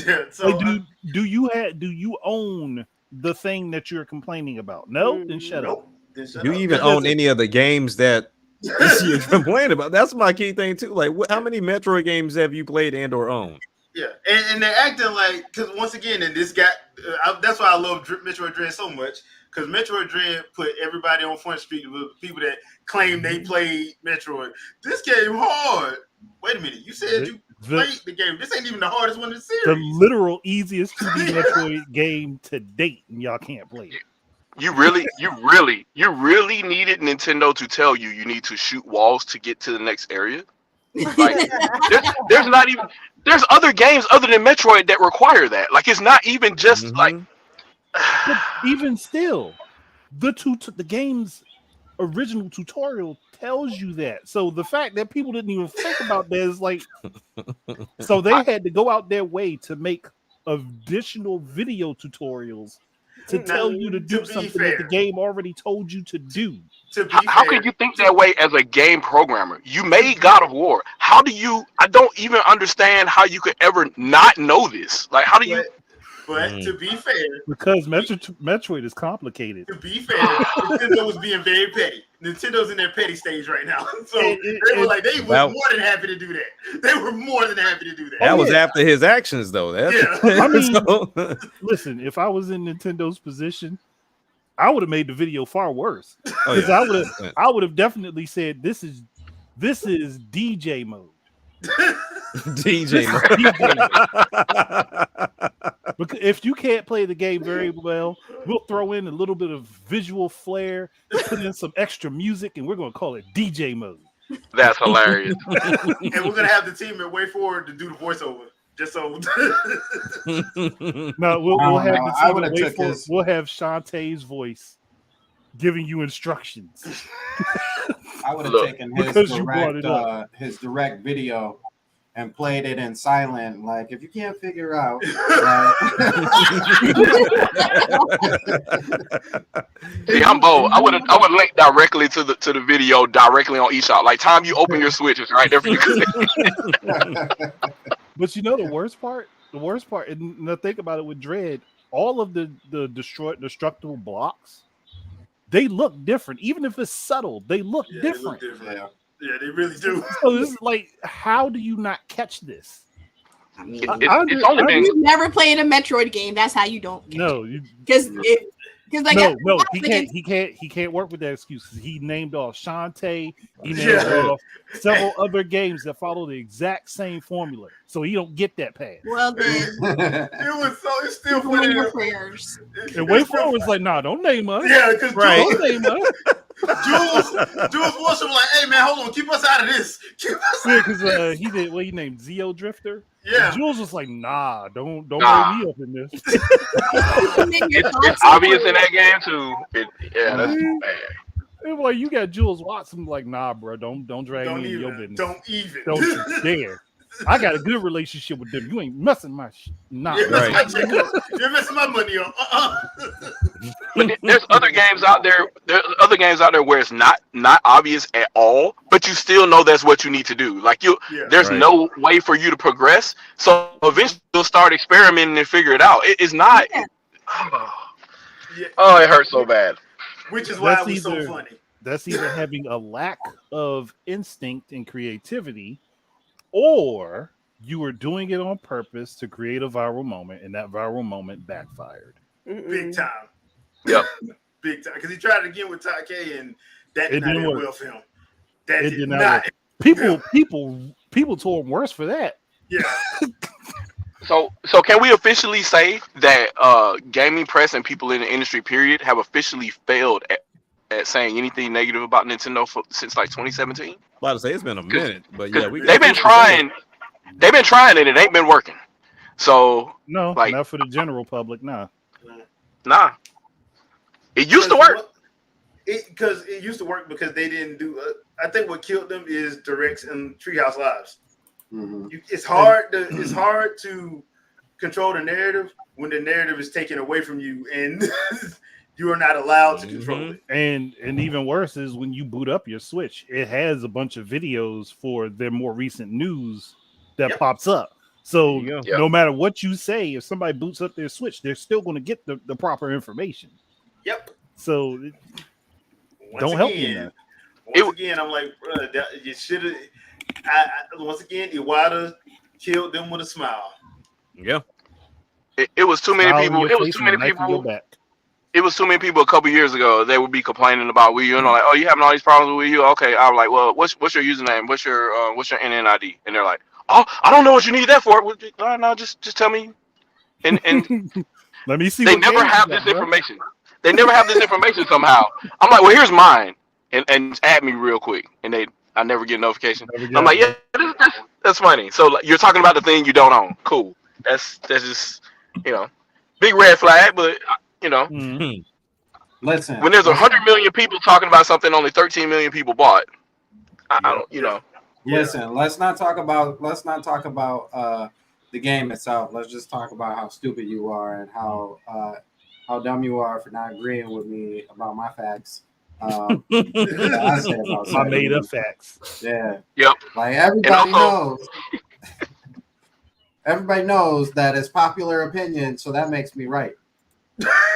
Yeah, so like, do you own the thing that you're complaining about? No, then shut up. Do you even own any of the games that you're complaining about? That's my key thing too. Like, how many Metroid games have you played and or owned? Yeah, and they're acting like, because once again, and this guy, that's why I love Metroid Dread so much, because Metroid Dread put everybody on Front Street with people that claim they played Metroid. This game hard. Wait a minute, you said you played the game. This ain't even the hardest one in the series. The literal easiest 2D Metroid game to date, and y'all can't play it. You really needed Nintendo to tell you need to shoot walls to get to the next area. Like, there's other games other than Metroid that require that. Like, it's not even just like. But even still, the game's original tutorial tells you that. So the fact that people didn't even think about that is like, so they had to go out their way to make additional video tutorials to tell you to do something that the game already told you to do. How can you think that way as a game programmer? You made God of War. How do you? I don't even understand how you could ever not know this. Like, how do you? But to be fair, because Metroid is complicated. To be fair, Nintendo was being very petty. Nintendo's in their petty stage right now, so they were like they were more than happy to do that. They were more than happy to do that. That was after his actions, though. I mean, listen, if I was in Nintendo's position, I would have made the video far worse. Because I would have definitely said this is DJ mode. DJ mode. Because if you can't play the game very well, we'll throw in a little bit of visual flair, put in some extra music, and we're going to call it DJ mode. That's hilarious. And we're gonna have the team at Way Forward to do the voiceover. Just so. No, we'll have the team at Way Forward. We'll have Shantae's voice giving you instructions. I would have taken his direct video and played it in silent. Like, if you can't figure out, See, I'm bold. I would link directly to the video directly on eShop. Like, time you open your Switch, it's right there for you. But you know the worst part, and think about it with Dread, all of the destructible blocks, they look different. Even if it's subtle, they look different. Yeah, they really do. So this is like, how do you not catch this? I mean, it's only been. You've never played a Metroid game. That's how you don't. No, because he can't work with that excuse. He named off Shantae. He named off several other games that follow the exact same formula, so he don't get that pass. Well, then it's still funny. And Way Forward was like, "Nah, don't name us." Yeah, because don't name us. Jules was like, "Hey man, hold on, keep us out of this." Because he named Zeo Drifter. Yeah, and Jules was like, "Nah, don't bring me up in this." It's obvious in that game too. That's bad. And boy, you got Jules Watson like, "Nah, bro, don't drag me in your business. Don't even. Don't you dare." I got a good relationship with them. You ain't messing my shit. Nah, you're messing my money up. But there's other games out there. There's other games out there where it's not obvious at all, but you still know that's what you need to do. Like there's no way for you to progress. So eventually you'll start experimenting and figure it out. It's not. Oh, it hurts so bad. Which is why it was so funny. That's either having a lack of instinct and creativity, or you were doing it on purpose to create a viral moment, and that viral moment backfired. Big time. Yep. Big time. Because he tried it again with Ty K, and that did not end well for him. That it did not. People told him worse for that. Yeah. So can we officially say that gaming press and people in the industry, period, have officially failed at saying anything negative about Nintendo since like 2017? About to say it's been a minute, but yeah, they've been trying. They've been trying it, and it ain't been working. So no, like, not for the general public. Nah. It used to work. Because it used to work because they didn't do. I think what killed them is Directs and Treehouse Lives. Mm-hmm. It's hard to control the narrative when the narrative is taken away from you and you are not allowed to control it. And even worse is when you boot up your Switch, it has a bunch of videos for their more recent news that pops up. So no matter what you say, if somebody boots up their Switch, they're still going to get the proper information. Yep. So don't help me. Once again, I'm like, bro, you should have. Once again, Iwata killed them with a smile. Yeah. It was too many people. It was too many people. It was too many people a couple years ago. They would be complaining about Wii U and like, oh, you having all these problems with Wii U? Okay, I was like, well, what's your username? What's your NNID? And they're like, oh, I don't know what you need that for. No, just tell me. And let me see. They never have this information. They never have this information somehow. I'm like, well, here's mine, and add me real quick. And I never get a notification. I'm like, yeah, that's funny. So like, you're talking about the thing you don't own. Cool. That's just big red flag, but. Listen. When there's 100 million people talking about something only 13 million people bought, I don't. Listen, let's not talk about the game itself. Let's just talk about how stupid you are and how dumb you are for not agreeing with me about my facts. I made up facts. Yeah. Yep. Like everybody knows. everybody knows that it's popular opinion, so that makes me right.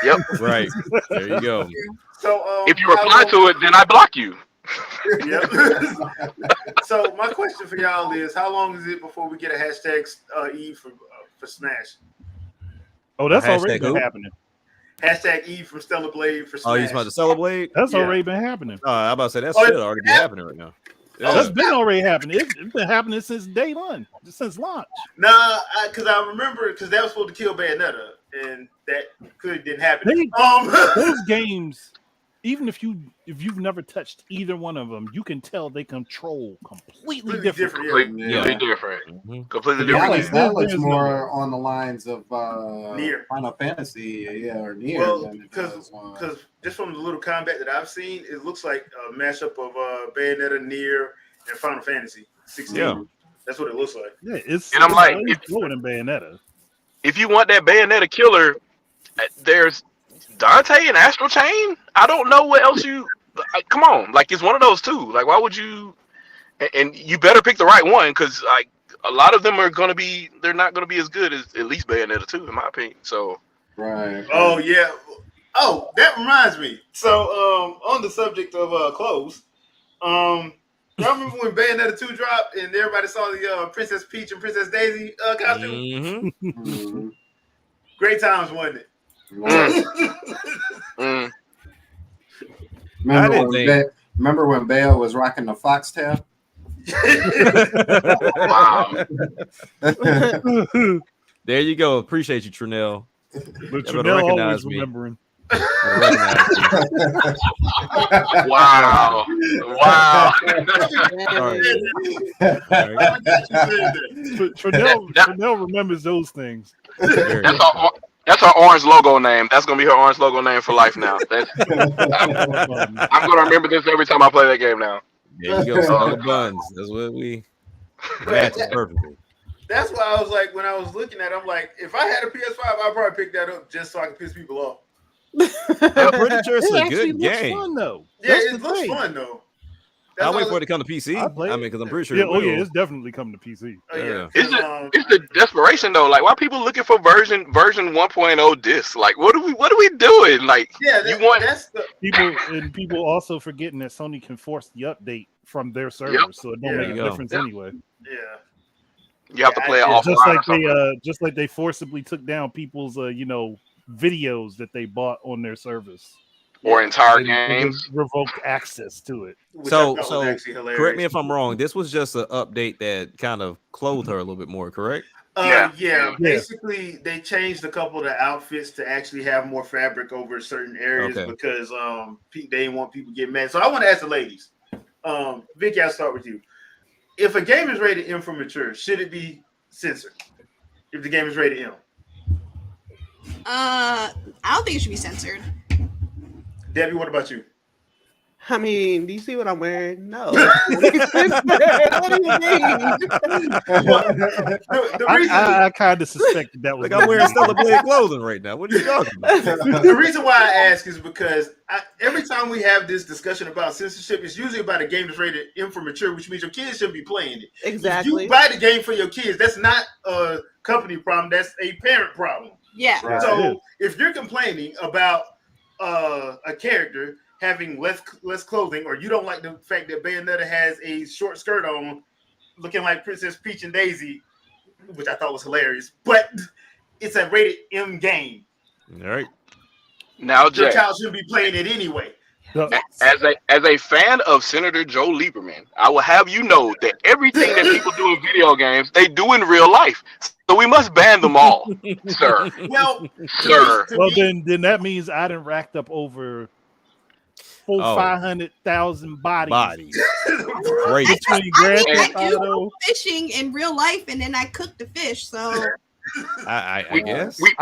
Yep. Right. There you go. So If you reply to it, then I block you. Yep. So my question for y'all is, how long is it before we get a hashtag Eve for Smash? Oh, that's Hashtag already been who? happening. Hashtag Eve from Stellar Blade for Smash. Oh, you about to celebrate? That's Yeah. already been happening. I'm about to say that Oh, should already be happening right now. Yeah. That's been already happening. It's been happening since day one, since launch. Nah, because I remember because that was supposed to kill Bayonetta, and that clearly didn't happen. Those games, even if you've never touched either one of them, you can tell they control completely different. Completely different. Mm-hmm. Completely To be honest, different. that looks more on the lines of Nier. Final Fantasy, or Nier. Well, than it because does, just from the little combat that I've seen, it looks like a mashup of Bayonetta, Nier, and Final Fantasy 16. Yeah. That's what it looks like. Yeah, it's And I'm like, way slower than Bayonetta. If you want that Bayonetta killer, there's Dante and Astral Chain. I don't know what else you. Come on, like it's one of those two. Like, why would you? And you better pick the right one, because like a lot of them are gonna be. They're not gonna be as good as at least Bayonetta 2, in my opinion. So. right. Oh yeah. Oh, that reminds me. So on the subject of clothes, y'all remember when Bayonetta 2 dropped and everybody saw the Princess Peach and Princess Daisy costume? Mm-hmm. Great times, wasn't it? Remember when Bale was rocking the foxtail? Wow. There you go. Appreciate you, Trinell. But better Trinell recognize always me. remembering. Wow. Wow. Trinell remembers those things. That's her orange logo name. That's gonna be her orange logo name for life now. I'm gonna remember this every time I play that game now. There you go. Skull Buns. That's what we matches perfectly. That's why I was like, when I was looking at it, I'm like, if I had a PS5, I'd probably pick that up just so I can piss people off. I'm pretty sure it's a actually good looks game. fun, though. Yeah, That's it the looks thing. fun though. I'll wait for it to come to PC. I mean, because I'm pretty sure. Yeah, it will. it's definitely coming to PC. Oh, yeah. It's the desperation though. Like, why are people looking for version 1.0 discs? Like, what are we doing? Like, that's the people also forgetting that Sony can force the update from their servers, so it don't make a difference anyway. Yeah. You have to play it offline. Just like they forcibly took down people's videos that they bought on their service. Or entire and games. Revoked access to it. So correct me if I'm wrong. This was just an update that kind of clothed her a little bit more, correct? Yeah. Basically, they changed a couple of the outfits to actually have more fabric over certain areas because they didn't want people to get mad. So I want to ask the ladies. Vicky, I'll start with you. If a game is rated M for mature, should it be censored? If the game is rated M? I don't think it should be censored. Debbie, what about you? I mean, do you see what I'm wearing? No. What do you mean? I kind of suspected that was. Like, I'm wearing Stellar Blade clothing right now. What are you talking about? The reason why I ask is because every time we have this discussion about censorship, it's usually about a game that's rated M for mature, which means your kids shouldn't be playing it. Exactly. If you buy the game for your kids, that's not a company problem. That's a parent problem. Yeah. Right. So if you're complaining about a character having less clothing, or you don't like the fact that Bayonetta has a short skirt on looking like Princess Peach and Daisy, which I thought was hilarious, but it's a rated M game. All right. Now, Your Jay, child shouldn't be playing it anyway. as a fan of Senator Joe Lieberman, I will have you know that everything that people do in video games, they do in real life. So we must ban them all, sir. Well, sir. Well, then that means I done racked up over 500,000 bodies. Great. I do fishing in real life, and then I cook the fish. So I guess we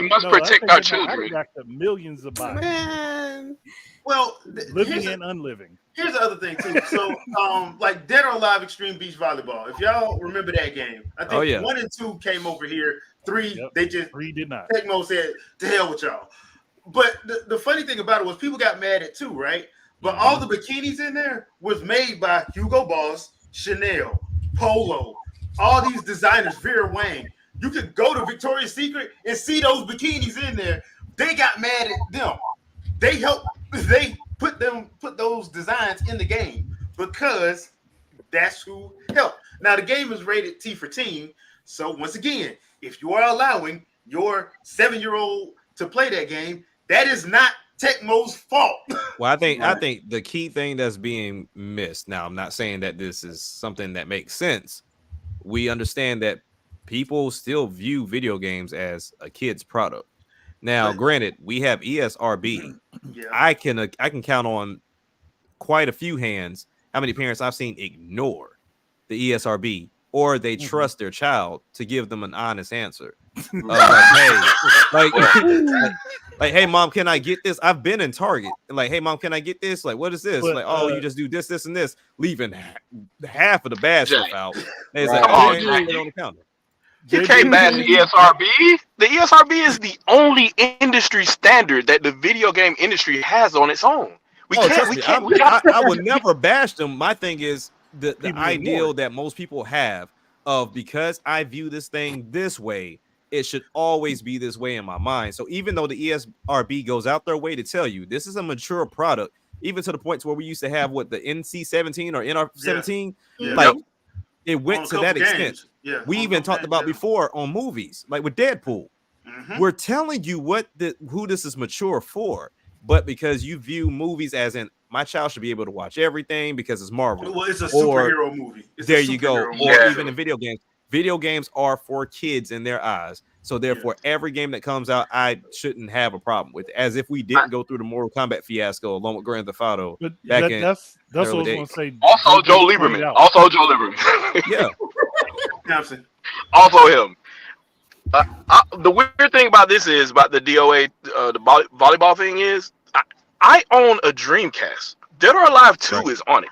must protect our children. I racked up millions of bodies. Man. Well, living and unliving. Here's the other thing too. So, like Dead or Alive Extreme Beach Volleyball. If y'all remember that game, I think 1 and 2 came over here. 3, they just 3 did not. Tecmo said, "To hell with y'all." But the funny thing about it was people got mad at 2, right? But all the bikinis in there was made by Hugo Boss, Chanel, Polo, all these designers, Vera Wang, you could go to Victoria's Secret and see those bikinis in there. They got mad at them. They put those designs in the game because that's who helped. Now the game is rated T for teen. So once again, if you are allowing your 7-year-old to play that game, that is not Tecmo's fault. Well, I think the key thing that's being missed. Now, I'm not saying that this is something that makes sense. We understand that people still view video games as a kid's product. Now, granted, we have ESRB. Yeah. I can count on quite a few hands how many parents I've seen ignore the ESRB, or they trust their child to give them an honest answer. Like, hey, mom, can I get this? I've been in Target. Like, hey, mom, can I get this? Like, what is this? But, like, oh, you just do this, this, and this, leaving half of the bad stuff out. And it's Right. like, Come on, okay, Jay. put it on the counter. You can't bash the ESRB. The ESRB is the only industry standard that the video game industry has on its own. I would never bash them. My thing is the People ideal ignore. that most people have of, because I view this thing this way, it should always be this way in my mind. So even though the ESRB goes out their way to tell you this is a mature product, even to the point to where we used to have the NC-17 or NR-17, Yeah. like Yep. it went to that extent. Yeah. We even talked about before on movies, like with Deadpool. We're telling you who this is mature for, but because you view movies as in my child should be able to watch everything because it's Marvel. Well, it's a superhero movie. There you go. Or movie. even in video games. Video games are for kids in their eyes. So therefore, every game that comes out, I shouldn't have a problem with. As if we didn't go through the Mortal Kombat fiasco along with Grand Theft Auto. But back in that's what I early was days. going to say. Also, Joe Pointed Lieberman. out. Also, Joe Lieberman. Yeah. Thompson. Also him. The weird thing about this is about the DOA, the volleyball thing is, I own a Dreamcast. Dead or Alive 2 is on it,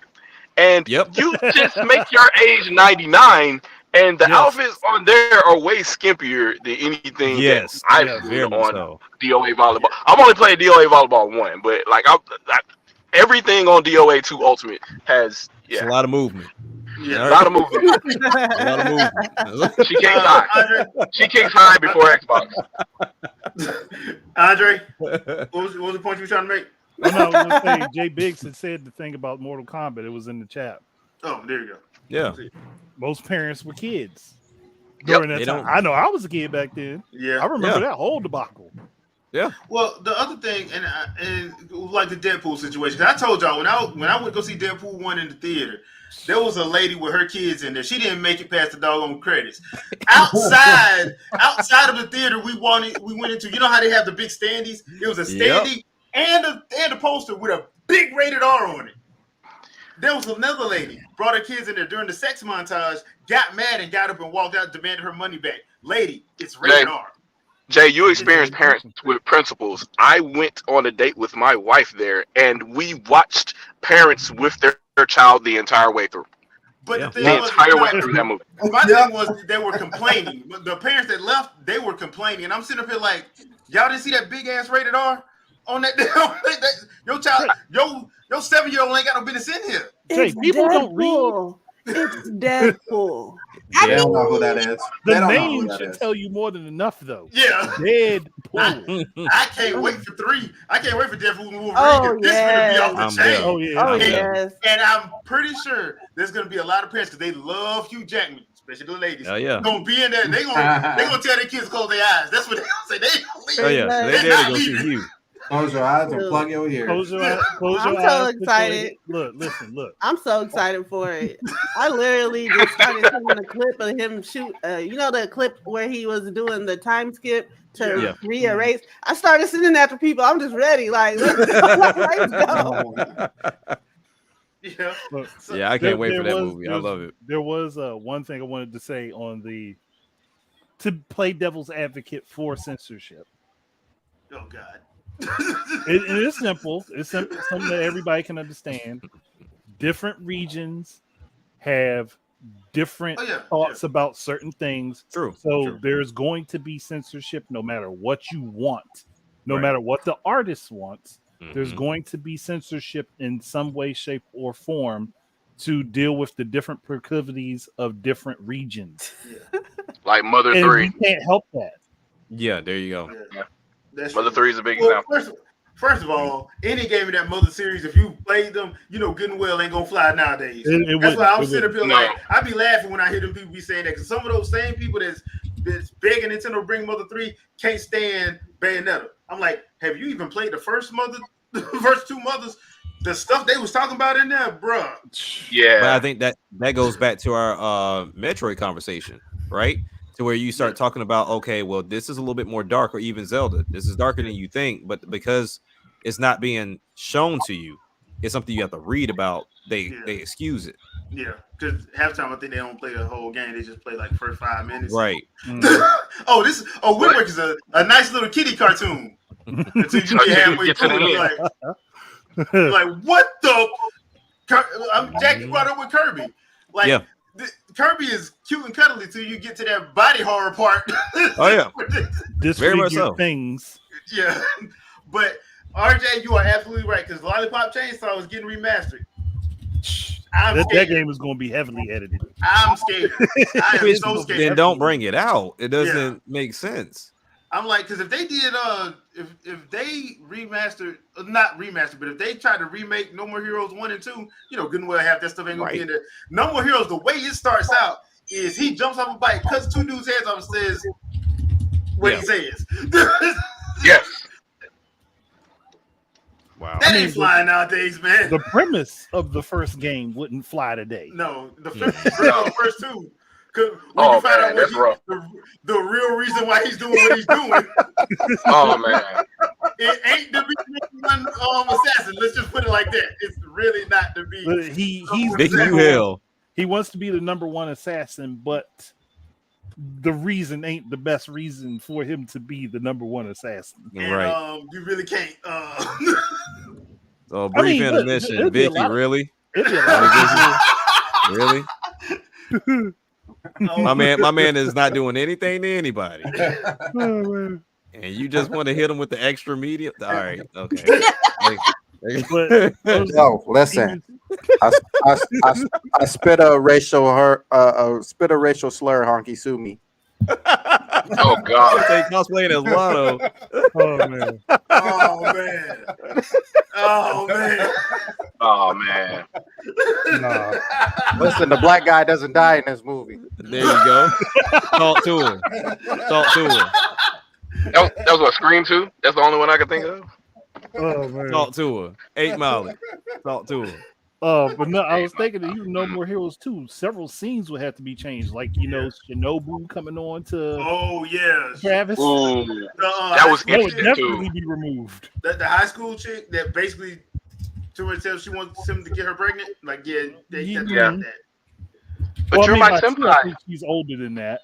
and you just make your age 99, and the outfits on there are way skimpier than anything that I've seen on DOA volleyball. I've only played DOA volleyball 1, but like everything on DOA 2 Ultimate has it's a lot of movement. Yeah, a lot of movement. A lot of movement. She kicks high. She kicks high before Xbox. Andre, what was the point you were trying to make? Oh, no, I was saying Jay Biggs had said the thing about Mortal Kombat. It was in the chat. Oh, there you go. Yeah. Most parents were kids during that time. I know I was a kid back then. Yeah, I remember that whole debacle. Yeah. Well, the other thing, and like the Deadpool situation, I told y'all when I went to go see Deadpool 1 in the theater, there was a lady with her kids in there. She didn't make it past the doggone credits. Outside of the theater, we went into. You know how they have the big standees? It was a standee and a poster with a big rated R on it. There was another lady brought her kids in there during the sex montage, got mad and got up and walked out, demanded her money back. Lady, it's rated R. Jay, you experienced parents with principals. I went on a date with my wife there, and we watched parents with their child the entire way through. But the thing The was, entire way through that movie. My thing was they were complaining. But the parents that left, they were complaining. And I'm sitting up here like, y'all didn't see that big ass rated R on that? Your child, your 7-year-old ain't got no business in here. Jay, people don't read. It's Deadpool. They don't know who that is. The name should tell you more than enough, though. Yeah. Deadpool. I can't wait for 3. I can't wait for Deadpool and Wolverine. Oh, This is gonna be off the I'm chain. there. Oh, yeah. Oh, And, yes. and I'm pretty sure there's gonna be a lot of parents because they love Hugh Jackman, especially the ladies. Oh, yeah. Gonna be in there. They gonna tell their kids to close their eyes. That's what they gonna say. They gonna leave. Oh yeah. They're They not go see leaving. you. Close your eyes and plug your ears. Close your eyes. I'm so excited. Look, listen, look. I'm so excited for it. I literally just started seeing a clip of him shoot. You know the clip where he was doing the time skip to rearrange. I started sending that to people. I'm just ready. Like, let's go. Yeah. Look, Yeah, I can't wait for that was- movie. I love it. There was one thing I wanted to say to play devil's advocate for censorship. Oh God. It is simple. It's simple, something that everybody can understand. Different regions have different thoughts about certain things. True. So there's going to be censorship no matter what you want, no matter what the artist wants. There's going to be censorship in some way, shape, or form to deal with the different proclivities of different regions. Yeah, Like Mother And 3. we can't help that. Yeah, there you go. yeah. That's Mother true. 3 is a big Well, example. first of all, any game in that Mother series, if you played them, you know good and well ain't gonna fly nowadays. It That's why I'm wouldn't. sitting up here No. like I be laughing when I hear them people be saying that because some of those same people that's begging Nintendo to bring Mother 3 can't stand Bayonetta. I'm like, have you even played the first Mother, the first two Mothers? The stuff they was talking about in there, bruh. Yeah. But I think that goes back to our Metroid conversation, right? To where you start talking about, okay, well, this is a little bit more dark, or even Zelda. This is darker than you think, but because it's not being shown to you, it's something you have to read about. They excuse it. Yeah, because half the time I think they don't play the whole game. They just play like first 5 minutes. Right. Wind Waker is a nice little kiddie cartoon. Until you get halfway through it, like what the? Jackie brought up with Kirby. Like Kirby is cute and cuddly till you get to that body horror part. Oh yeah, very much so. Things. Yeah, but RJ, you are absolutely right because Lollipop Chainsaw is getting remastered. That game is going to be heavily edited. I'm scared. I am so scared. Then don't bring it out. It doesn't make sense. I'm like, because if they did, if they not remastered, but if they tried to remake No More Heroes 1 and 2, you know, good and well half that stuff ain't gonna be in there. No More Heroes, the way it starts out is he jumps off a bike, cuts two dudes' heads off, and says what he says. Yes. Wow. That ain't flying nowadays, man. The premise of the first game wouldn't fly today. No, the first two. When you find out what the real reason why he's doing what he's doing. Oh man. It ain't to be one assassin. Let's just put it like that. It's really not to be. But he's Big hell. He wants to be the number one assassin, but the reason ain't the best reason for him to be the number one assassin. And, you really can't. So brief intermission, Vicky. Really? Really? My man is not doing anything to anybody. And you just want to hit him with the extra medium? All right, okay. No, listen. I spit a racial slur. Honky, sue me. Oh God! They cosplaying as Lotto. Oh man! Oh man! Oh man! Oh man! No. Listen, the black guy doesn't die in this movie. There you go. Talk to him. Talk to him. That was what, Scream 2? That's the only one I can think of. Oh man! Talk to her. 8 Mile. Talk to her. But no, I was thinking that even No More Heroes 2, several scenes would have to be changed. Like, you know, Shinobu coming on to Travis. That was would definitely be removed. The high school chick that basically tells she wants him to get her pregnant. Like, they got that. But you're my senpai. I think Uh-huh. she's older than that.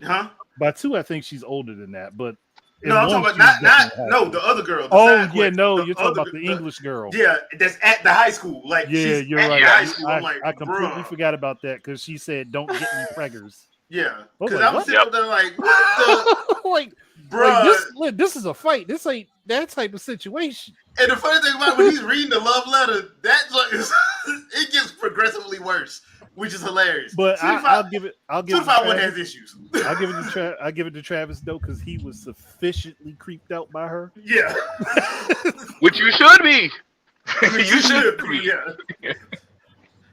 Huh? By 2, I think she's older than that. But no, I'm talking about not the other girl. You're talking about the English girl. Yeah, that's at the high school. Like, you're right. High school. I'm like, I completely forgot about that because she said, "Don't get me preggers." Yeah, because I'm sitting there like, what the? Like, bro, this is a fight. This ain't that type of situation. And the funny thing about it, when he's reading the love letter, it gets progressively worse, which is hilarious. But I'll give it. 251 has issues. I'll give it to Travis though, because he was sufficiently creeped out by her. Yeah, which you should be. You should be. Yeah.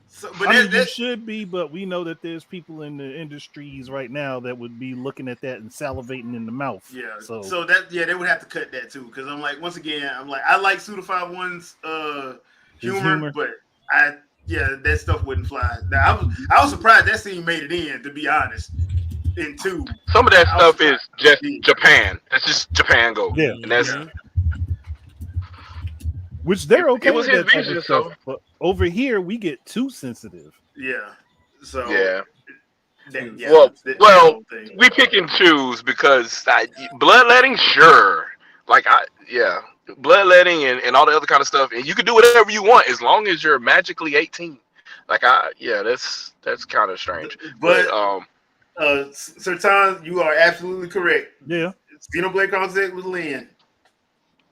So, but you should be, but we know that there's people in the industries right now that would be looking at that and salivating in the mouth. Yeah. So they would have to cut that too, because I'm like, once again, I like Suda51's humor, but that stuff wouldn't fly. Now, I was surprised that scene made it in, to be honest. In 2, some of that stuff is just Japan. That's just Japan go. Yeah, and that's. Which they're okay. It was with his that type vision, of stuff, but over here we get too sensitive. Yeah. So yeah. Well, we pick and choose because bloodletting, sure. Bloodletting and all the other kind of stuff, and you can do whatever you want as long as you're magically 18. That's kind of strange. But Sir Tom, you are absolutely correct. Yeah. Xenoblade Chronicles X with Lynn.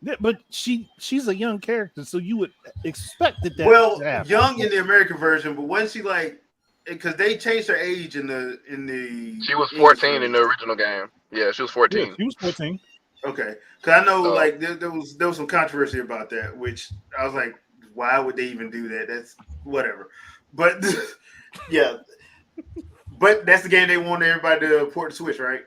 Yeah, but she's a young character, so you would expect that. Well, to happen. young in the American version, but when she like, because they changed her age in the She was English 14 in version. the original game. Yeah, she was Yeah, 14. she was 14. Okay, because I know So- like there was some controversy about that, which I was like, why would they even do that? That's whatever. But yeah, but that's the game they want everybody to port to Switch, right?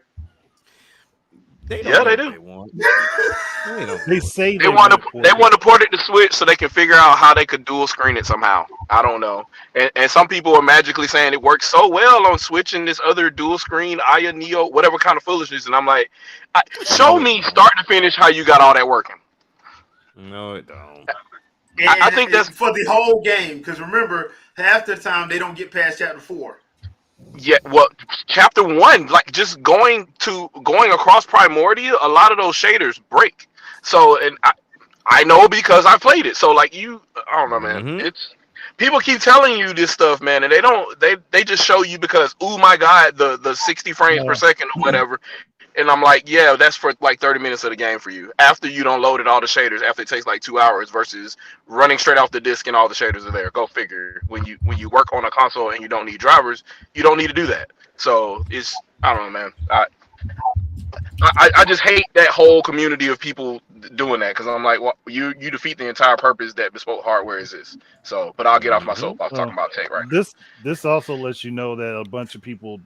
They Yeah, don't they know do. what They want. They don't. They say They want port it. to port it to Switch so they can figure out how they could dual screen it somehow. I don't know. And some people are magically saying it works so well on Switch and this other dual screen Aya Neo whatever kind of foolishness. And I'm like, show me start to finish how you got all that working. No, it don't. And I think that's for the whole game. Because remember, half the time they don't get past chapter 4. Yeah, well, chapter 1, like just going across Primordia, a lot of those shaders break. So, and I know because I played it. So, like I don't know, man. Mhm. It's people keep telling you this stuff, man, and they just show you because, oh my god, the 60 frames per second or whatever. And I'm like, yeah, that's for like 30 minutes of the game for you. After you don't loaded all the shaders, after it takes like 2 hours versus running straight off the disc and all the shaders are there. Go figure. When you work on a console and you don't need drivers, you don't need to do that. So I don't know, man. I just hate that whole community of people doing that because I'm like, well, you defeat the entire purpose that bespoke hardware is. So, but I'll get off my soapbox talking about tech right now. This also lets you know that a bunch of people,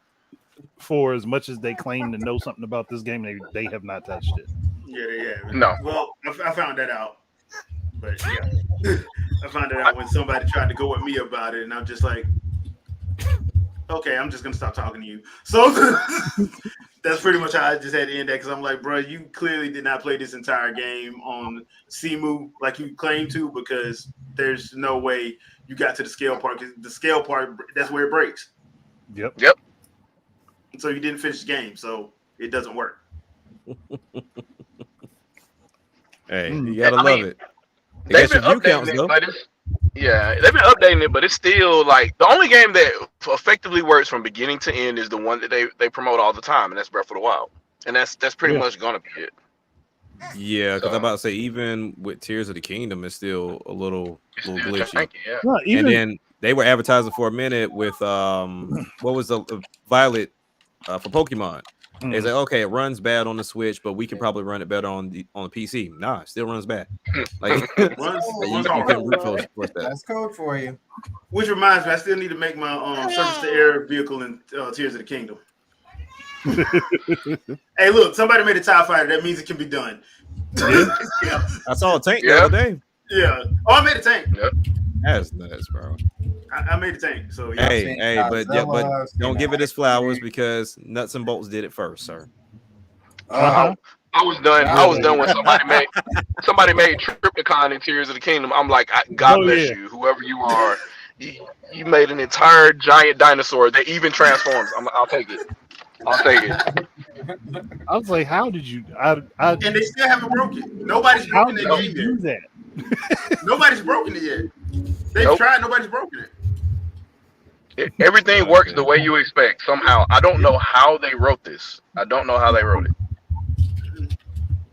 for as much as they claim to know something about this game, they have not touched it. Yeah, they have. No. Well, I found that out. But yeah, I found it out when somebody tried to go at me about it, and I'm just like, okay, I'm just gonna stop talking to you. So that's pretty much how I just had to end that because I'm like, bro, you clearly did not play this entire game on CMU like you claimed to, because there's no way you got to the scale part. Because the scale part, that's where it breaks. Yep. So you didn't finish the game, so it doesn't work. Hey, you gotta love it. They've been updating it, but they've been updating it, but it's still like the only game that effectively works from beginning to end is the one that they promote all the time, and that's Breath of the Wild, and that's pretty much gonna be it. Yeah, because I'm about to say even with Tears of the Kingdom, it's still a little glitchy. No, And then they were advertising for a minute with what was the Violet for Pokemon. It's like, okay, it runs bad on the Switch, but we can probably run it better on the PC. Nah, it still runs bad. Like you can't root for that. That's code for you. Which reminds me, I still need to make my surface to air vehicle in Tears of the Kingdom. Hey, look, somebody made a TIE fighter. That means it can be done. Yeah. I saw a tank the other day. Yeah. Oh, I made a tank. Yep. That's nuts, bro. I made a tank. So yeah. Hey, but don't give it its flowers because Nuts and Bolts did it first, sir. I was done. I was done when somebody made Triptychon in Tears of the Kingdom. I'm like, God bless you, whoever you are. You made an entire giant dinosaur that even transforms. I'll take it. I'll take it. I was like, how did you? And they still haven't broken it. Nobody's broken the game do yet. that? Nobody's broken it yet. They've tried. Nobody's broken it. Everything works the way you expect somehow. I don't know how they wrote this. I don't know how they wrote it.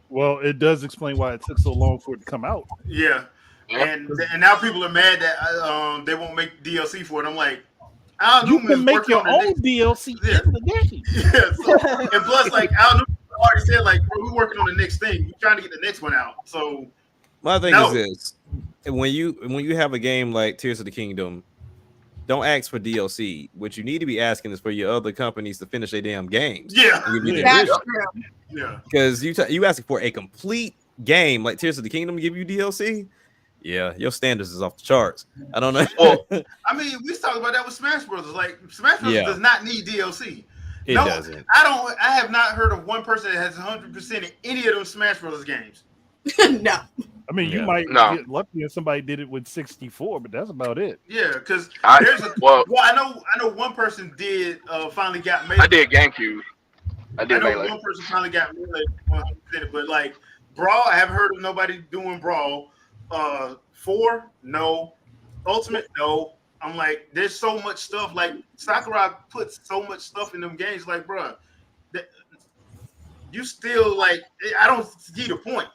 Well, it does explain why it took so long for it to come out. Yeah. And now people are mad that they won't make DLC for it. I'm like, you can make your own DLC in the game. Yeah. So, and plus, like, Al Newman already said, like, we're working on the next thing. We're trying to get the next one out. So my thing is this: when you have a game like Tears of the Kingdom, don't ask for DLC. What you need to be asking is for your other companies to finish their damn games. Yeah. That's true. Yeah. Because you asking for a complete game like Tears of the Kingdom to give you DLC. Yeah, your standards is off the charts. I don't know. Well, I mean, we talked about that with Smash Brothers. Like, Smash Brothers does not need DLC. It doesn't. I have not heard of one person that has 100% in any of those Smash Brothers games. No. I mean, you might get lucky if somebody did it with 64, but that's about it. Yeah, because I know one person did finally got made. I did GameCube. I know Melee. one person finally got Melee 100%, but like Brawl, I haven't heard of nobody doing Brawl. 4, no. Ultimate, no. I'm like, there's so much stuff. Like Sakurai puts so much stuff in them games. Like, bro, you still like. I don't see the point.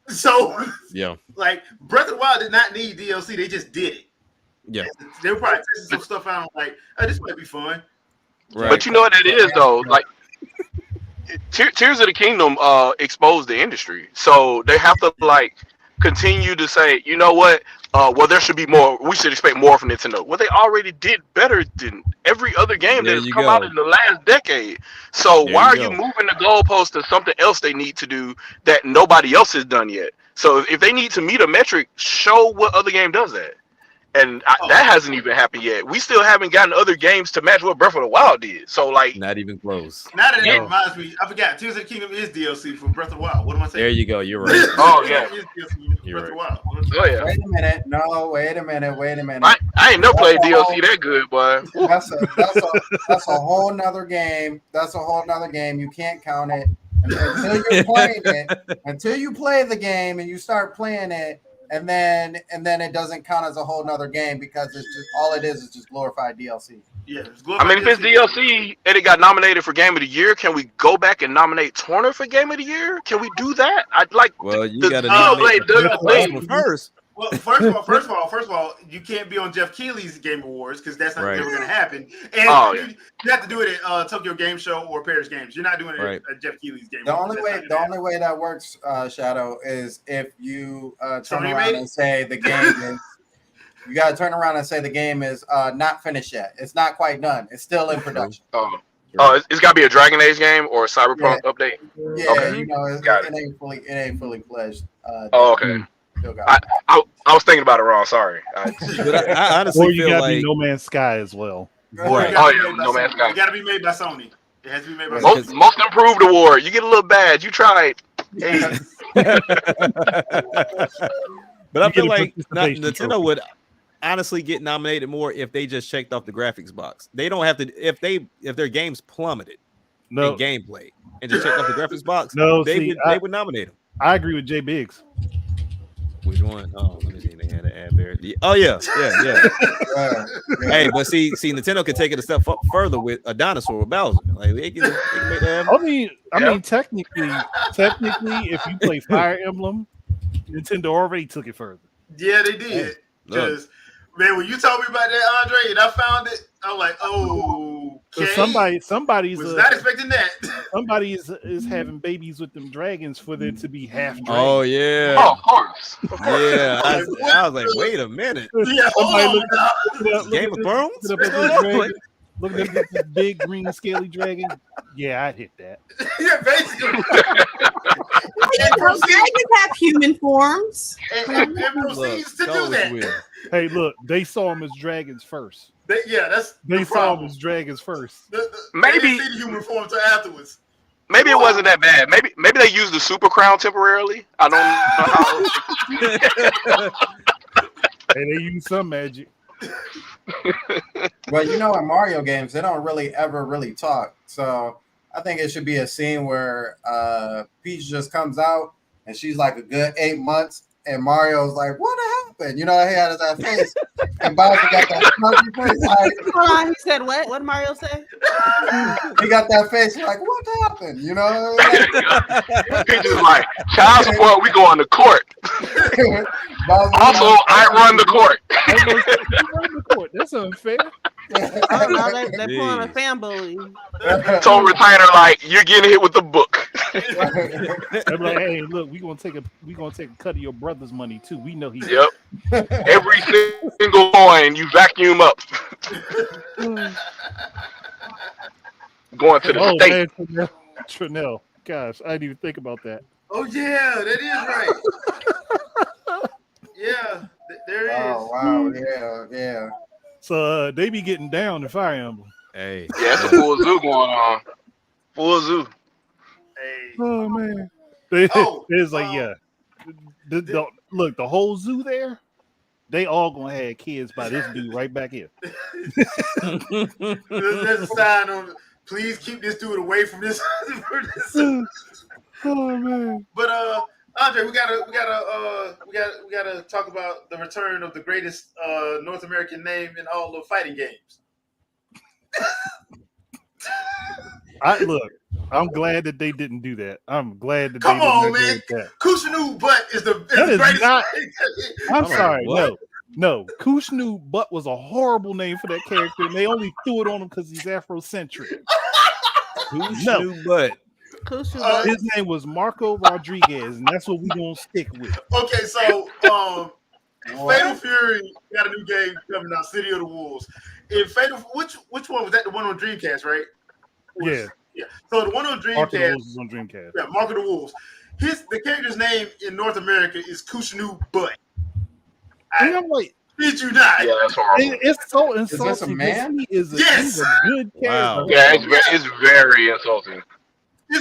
So Yeah. like Breath of the Wild did not need DLC. They just did it. Yeah. They were probably testing some stuff out. Like, oh, this might be fun. Right. But you know what it is though, like Tears of the Kingdom exposed the industry, so they have to like continue to say, you know what? Well, there should be more. We should expect more from Nintendo. Well, they already did better than every other game that There has you come go. out in the last decade. So There why you are go. you moving the goalpost to something else they need to do that nobody else has done yet? So if they need to meet a metric, show what other game does that. And that hasn't even happened yet. We still haven't gotten other games to match what Breath of the Wild did. So like, Not even close. Now that Yeah. reminds me, I forgot. Tears of the Kingdom is DLC for Breath of the Wild. What am I saying? There you go. You're right. Oh, yeah. It is DLC for You're Breath of the right. Wild. oh yeah, Wait a minute. No, wait a minute. Wait a minute. I ain't never played That's a DLC whole- that good, boy. Woo. That's a whole nother game. That's a whole nother game. You can't count it until you're playing it. Until you play the game and you start playing it, and then it doesn't count as a whole nother game because it's just all it is just glorified DLC. Yeah, it's I mean, if it's DLC and it got nominated for Game of the Year, can we go back and nominate Turner for Game of the Year? Can we do that? I'd like. Well, you the got to Xenoblade does the nominate thing. first. Well, first of all, you can't be on Jeff Keighley's Game Awards because that's not Right. ever going to happen. And Oh, yeah. you have to do it at Tokyo Game Show or Paris Games. You're not doing it Right. at Jeff Keighley's Game The Awards. only way that works, Shadow, is if you turn Somebody around made it? and say the game is. You got to turn around and say the game is not finished yet. It's not quite done. It's still in production. It's got to be a Dragon Age game or a Cyberpunk update. Yeah, Okay. you know, it ain't fully fledged. Oh, okay. Still got it. I was thinking about it wrong. Sorry. But I honestly Or you feel gotta like be No Man's Sky as well. Or Right. it gotta be Oh, yeah, made by No Man's Sony. Sky. It got to be made by Sony. It has to be made by Most- Sony. Most improved award. You get a little badge. You tried. Hey, But I You get feel a like participation Nintendo trophy. would honestly get nominated more if they just checked off the graphics box. They don't have to if their games plummeted No, in gameplay and just checked off the graphics box. No, they see, would nominate them. I agree with Jay Biggs. Which one? Oh, let me see. They had an ad there. Oh yeah. Yeah. Hey, but see, Nintendo can take it a step further with a dinosaur with Bowser. Like they can make that happen. I mean, technically, if you play Fire Emblem, Nintendo already took it further. Yeah, they did. Because, man, when you told me about that, Andre, and I found it, I'm like, oh, So somebody's was not expecting that. somebody is having babies with them dragons for them to be half dragon. Oh yeah. oh, of course. Yeah. I was like, wait a minute. Yeah, Somebody hold on. Game of Thrones? Look at this dragon. Look at this big green scaly dragon. Yeah, I'd hit that. Yeah, basically. Dragons have human forms. and proceeds to do that. Hey, look, they saw them as dragons first. That's They the saw problem. them as dragons first. Maybe- they didn't see the human form until afterwards. Maybe it wasn't that bad. Maybe they used the super crown temporarily. I don't know how. Hey, they use some magic. But you know, in Mario games, they don't really ever really talk. So I think it should be a scene where Peach just comes out and she's like a good 8 months, and Mario's like, "What happened?" You know, he had that face, and Bowser got that smirky face. Like, Hold on, he said what? What did Mario say? he got that face like, "What happened?" You know. Like, Peach is like, child support. We go on the court. Bowser, Also, I run the court. That's unfair. I don't know. They're pulling a fan bully. Told retainer like, you're getting hit with the book. I'm like, hey, look, we gonna take a cut of your brother's money too. We know he. Yep. Every single coin you vacuum up. Going to the state. Man, Trinell. Gosh, I didn't even think about that. Oh, yeah, that is right. Yeah, there is. Oh wow! Yeah. So they be getting down to Fire Emblem. Hey. Yeah, it's a full zoo going on. Full zoo. Hey. Oh man, Oh, it's like yeah. Look, the whole zoo there. They all gonna have kids by this dude right back here. There's a sign on. Please keep this dude away from this. Oh man. But Andre, we gotta talk about the return of the greatest North American name in all of fighting games. Look, I'm glad that they didn't do that. I'm glad that Come they on, didn't man. do that. Kushnu Butt is the That is greatest. not. I'm Hold on, sorry. what? No. Kushnu Butt was a horrible name for that character, and they only threw it on him because he's Afrocentric. Who's No. new butt? Kushu Butt. His name was Marco Rodriguez, and that's what we're gonna stick with. Okay, so Fatal Fury got a new game coming out, City of the Wolves. In Fatal, which one was that? The one on Dreamcast, right? Yeah. Yeah. So the one on Mark of the Dreamcast, Wolves is on Dreamcast. yeah, Mark of the Wolves. The character's name in North America is Kushnu Butt. And I'm like, Did you not? Yeah, that's horrible. it's so this a insulting. man? He's Yes. a good character. Wow. Yeah, it's very insulting.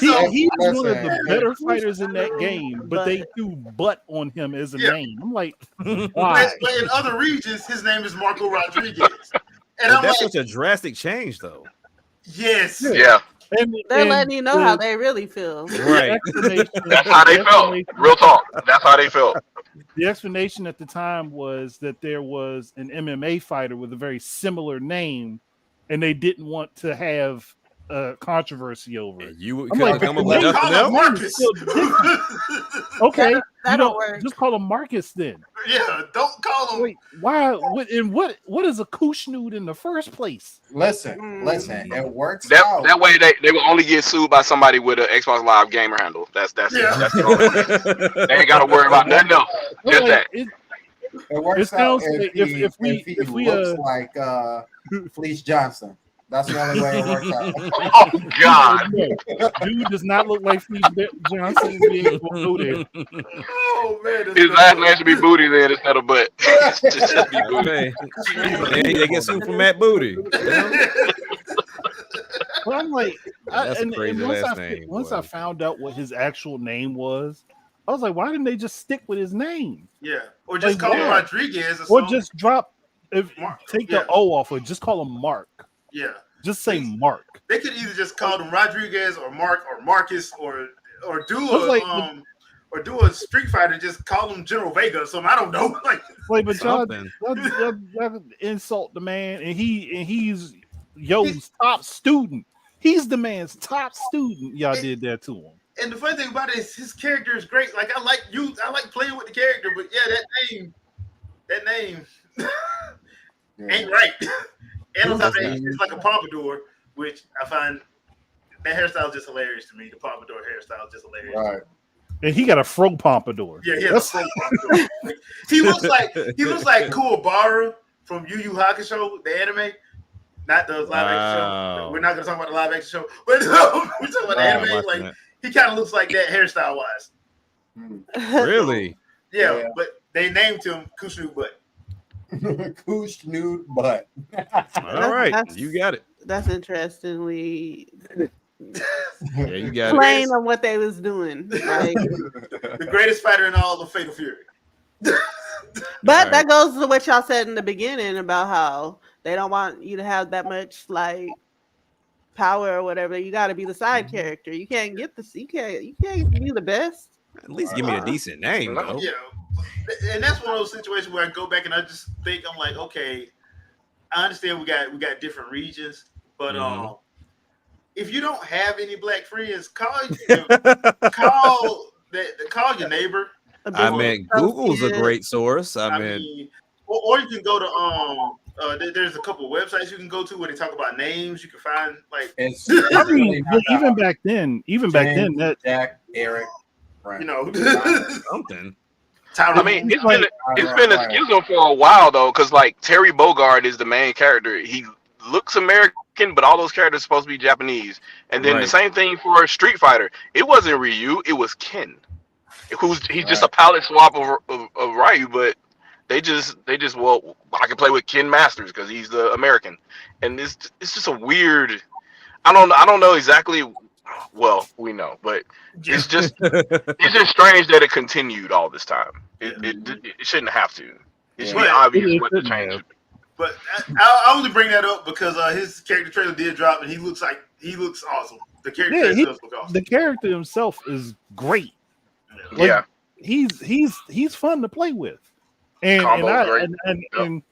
So, He's one of Listen, the better fighters in that game, but they threw butt on him as a Yeah. name. I'm like, why? but in other regions, his name is Marco Rodriguez. And But I'm that's like, such a drastic change, though. yes. Yeah, And, They're and letting you know the- how they really feel. Right. that's how they felt. Real talk. That's how they felt. The explanation at the time was that there was an MMA fighter with a very similar name, and they didn't want to have controversy over it. And you I'm couldn't like, come up they with nothing Call him else. Marcus. Okay, That'll work. just call him Marcus then. Yeah, don't call him. Wait, why? What is a Kushnood in the first place? Listen, it works That out. that way they will only get sued by somebody with an Xbox Live gamer handle. That's it. Yeah. That's the only thing. They ain't got to worry about nothing else. Just Like, that. It works It out sounds if like he, if we looks like Fleece Johnson. That's the only way it works out. Oh God. dude does not look like Steve Johnson. We ain't gonna go there. Oh man, that's His good. last name should be Booty then instead of butt. just be Booty. Okay. And they get sued for Matt Booty. But I'm like, That's a crazy last name, once boy. I found out what his actual name was, I was like, why didn't they just stick with his name? Yeah, or just Like, call him yeah. Rodriguez, Or something. just drop, Mark. take Yeah. the O off it, just call him Mark. Yeah, Just say Mark. they could either just call him Rodriguez or Mark or Marcus or do I was a like, or do a Street Fighter. Just call him General Vega or something. I don't know. Like, Wait, but y'all Something. insult the man, and he's Yo's top student. He's the man's top student. Y'all did that to him. and the funny thing about it is his character is great. Like I like playing with the character, but yeah, that name ain't right. And on top of that, it's like a pompadour, which I find that hairstyle is just hilarious to me. The pompadour hairstyle is just hilarious. Right. And he got a fro pompadour. Yeah, he has a fro pompadour. he looks like Kuwabara from Yu Yu Hakusho, the anime. Not the live action show. Wow. We're not gonna talk about the live action show, but we're talking about the anime. watching Like that. he kind of looks like that hairstyle wise. Really? Yeah, Yeah. but they named him Kushnu Butt. Koosh nude butt. All right. That's- You got it. That's interestingly Yeah, you got it. plain on what they was doing. Like, The greatest fighter in all of Fatal Fury. but Right. that goes to what y'all said in the beginning about how they don't want you to have that much like power or whatever. You got to be the side character. You can't get you can't be the best. At least give me a decent name, though. Yeah, and that's one of those situations where I go back and I just think I'm like, okay, I understand we got different regions, but Mhm. if you don't have any black friends, call your neighbor. I mean, Google's a great source. I mean, Or you can go to there's a couple of websites you can go to where they talk about names. You can find like It's I really mean, not that even hard. back then, James, that Jack, Eric, right. you know something. Tyrone. I mean, it's been a schism for a while though, because like Terry Bogard is the main character. He looks American, but all those characters are supposed to be Japanese. And then the Right. same thing for Street Fighter. It wasn't Ryu, it was Ken. He's just a Right. palette swap of Ryu, but they just well, I can play with Ken Masters because he's the American. And it's just a weird. I don't know exactly. Well, we know, but it's just strange that it continued all this time. It shouldn't have to. It should be Yeah. obvious It what the shouldn't change. have. But I only bring that up because his character trailer did drop, and he looks awesome. The character Yeah, trailer does look awesome. the character himself is great. Yeah, He's fun to play with, and Combo's great. and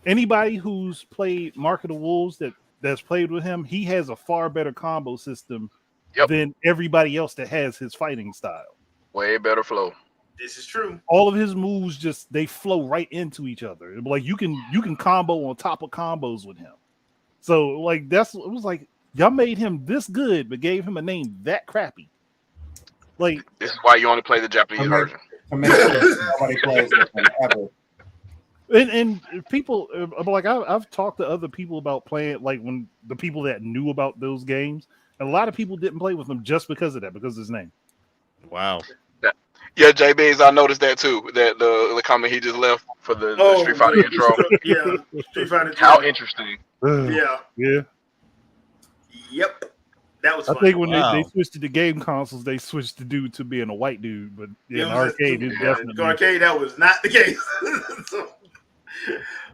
anybody who's played Mark of the Wolves that's played with him, he has a far better combo system than everybody else that has his fighting style. Way better flow. This is true. All of his moves they flow right into each other. Like you can combo on top of combos with him. So like it was like y'all made him this good, but gave him a name that crappy. Like this is why you only play the Japanese version. To make sure nobody plays with him ever. And people like I've talked to other people about playing, like when the people that knew about those games, and a lot of people didn't play with him just because of that, because of his name. Wow. Yeah, J Biggs, I noticed that too. That the comment he just left for the Street Fighter intro. Yeah, Street Fighter. How interesting. Yeah. Yep. That was. I think when they switched to the game consoles, they switched the dude to being a white dude, but in arcade, it's definitely arcade. That was not the case.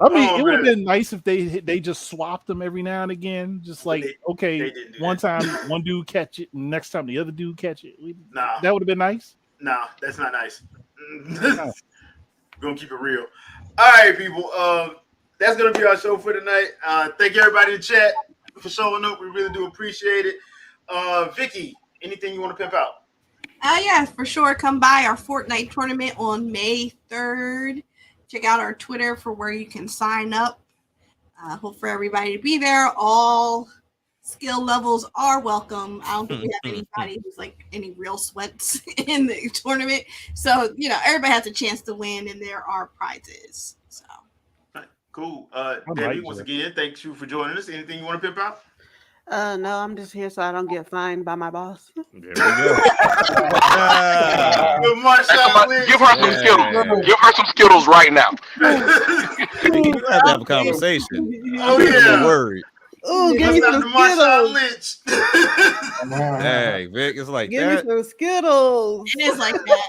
I mean, it would have been nice if they just swapped them every now and again. Just like, okay, one time one dude catch it, and next time the other dude catch it. Nah, that would have been nice. Nah, that's not nice. Gonna keep it real. All right, people. That's gonna be our show for tonight. Thank everybody in chat for showing up. We really do appreciate it. Vicky, anything you want to pimp out? Yeah, for sure. Come by our Fortnite tournament on May 3rd. Check out our Twitter for where you can sign up. Hope for everybody to be there. All skill levels are welcome. I don't think we have anybody who's like any real sweats in the tournament. So, everybody has a chance to win, and there are prizes. So, cool. Debbie, once again, thanks you for joining us. Anything you want to pimp out? No, I'm just here so I don't get fined by my boss. There we go. Give her some Skittles. Give her some Skittles right now. You have to have a conversation. Oh yeah. Word. Oh, give me some Skittles. Hey, Vic, it's like give me some Skittles. It is like that.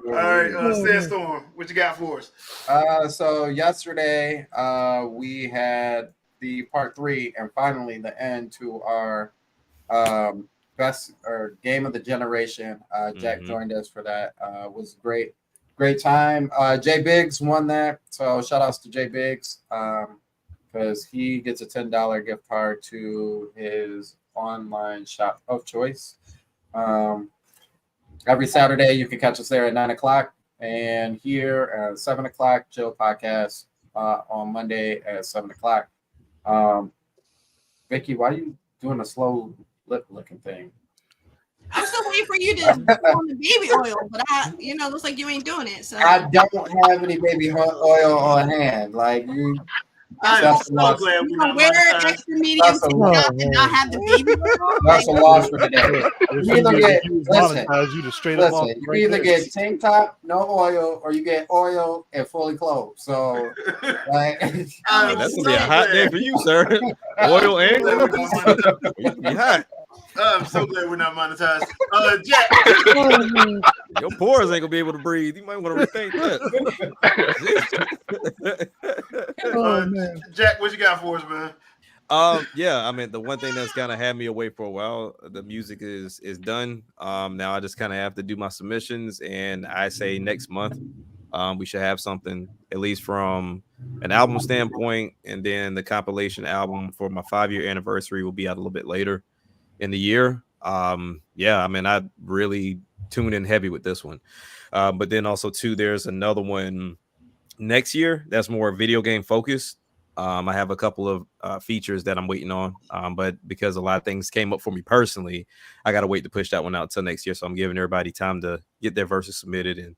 All right, Sandstorm, what you got for us? So yesterday, we had the part 3 and finally the end to our best or game of the generation. Jack joined us for that. Was great time. Jay Biggs won that, so shout outs to Jay Biggs because he gets a $10 gift card to his online shop of choice. Every Saturday you can catch us there at 9:00 and here at 7:00 Chill Podcast on Monday at 7:00. Vicky, why are you doing a slow lip looking thing? I'm still waiting for you to on the baby oil, but looks like you ain't doing it. So I don't have any baby oil on hand. Like you. I'm so glad we don't wear extra medium and not have the baby oil. That's a loss for today. You either get you either get tank top, no oil, or you get oil and fully clothed. So, like, that's gonna be a hot day for you, sir. Oil and you hot. I'm so glad we're not monetized. Jack. Your pores ain't gonna be able to breathe. You might want to rethink that. Jack, what you got for us, man? Yeah, I mean, the one thing that's kind of had me away for a while, the music is done. Now I just kind of have to do my submissions, and I say next month we should have something, at least from an album standpoint, and then the compilation album for my 5-year anniversary will be out a little bit later in the year. Yeah, I mean, I really tuned in heavy with this one. But then also too, there's another one next year that's more video game focused. I have a couple of features that I'm waiting on, but because a lot of things came up for me personally, I got to wait to push that one out till next year. So I'm giving everybody time to get their verses submitted, and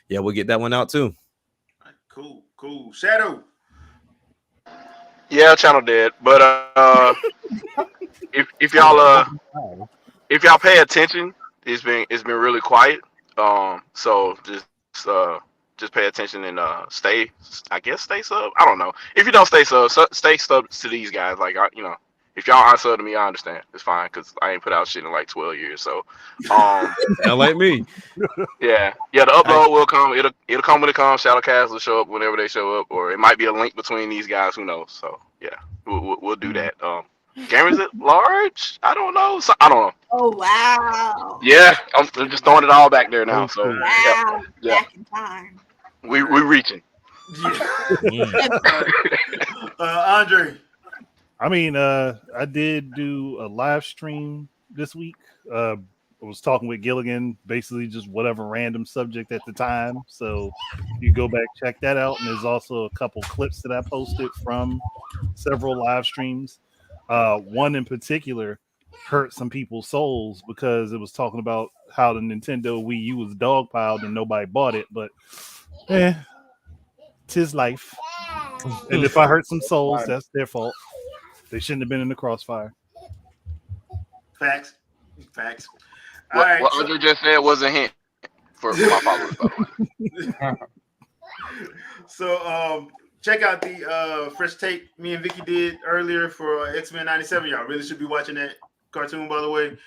yeah, we'll get that one out too. Cool. Shadow. Yeah, channel dead, but if y'all pay attention, it's been really quiet. So just pay attention and stay sub. I don't know. If you don't stay sub to these guys. Like if y'all aren't sub to me, I understand. It's fine because I ain't put out shit in like 12 years. So not like me. Yeah. The upload will come. It'll come when it comes. Shadowcast will show up whenever they show up, or it might be a link between these guys. Who knows? So yeah, we'll do that. Gamers at large? I don't know. I don't know. Oh wow. Yeah, I'm just throwing it all back there now. So wow, yeah. Back in time. We reaching. Yeah. Andre. I mean, I did do a live stream this week. I was talking with Gilligan, basically just whatever random subject at the time. So you go back, check that out. And there's also a couple clips that I posted from several live streams. One in particular hurt some people's souls because it was talking about how the Nintendo Wii U was dogpiled and nobody bought it. But tis life. And if I hurt some souls, that's their fault. They shouldn't have been in the crossfire. Facts. All right. What Andre just said was a hint for my followers, by the way. So check out the fresh take me and Vicky did earlier for X-Men 97. Y'all really should be watching that cartoon, by the way.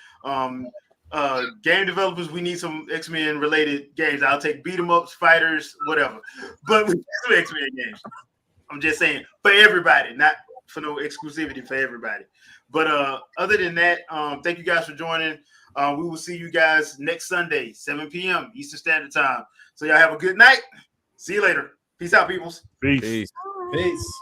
Game developers, we need some X-Men related games. I'll take beat 'em ups, fighters, whatever. But we need some X-Men games. I'm just saying for everybody, not for no exclusivity, for everybody. But other than that, thank you guys for joining. We will see you guys next Sunday, 7 p.m. Eastern Standard Time. So y'all have a good night. See you later. Peace out, peoples. Peace. Peace.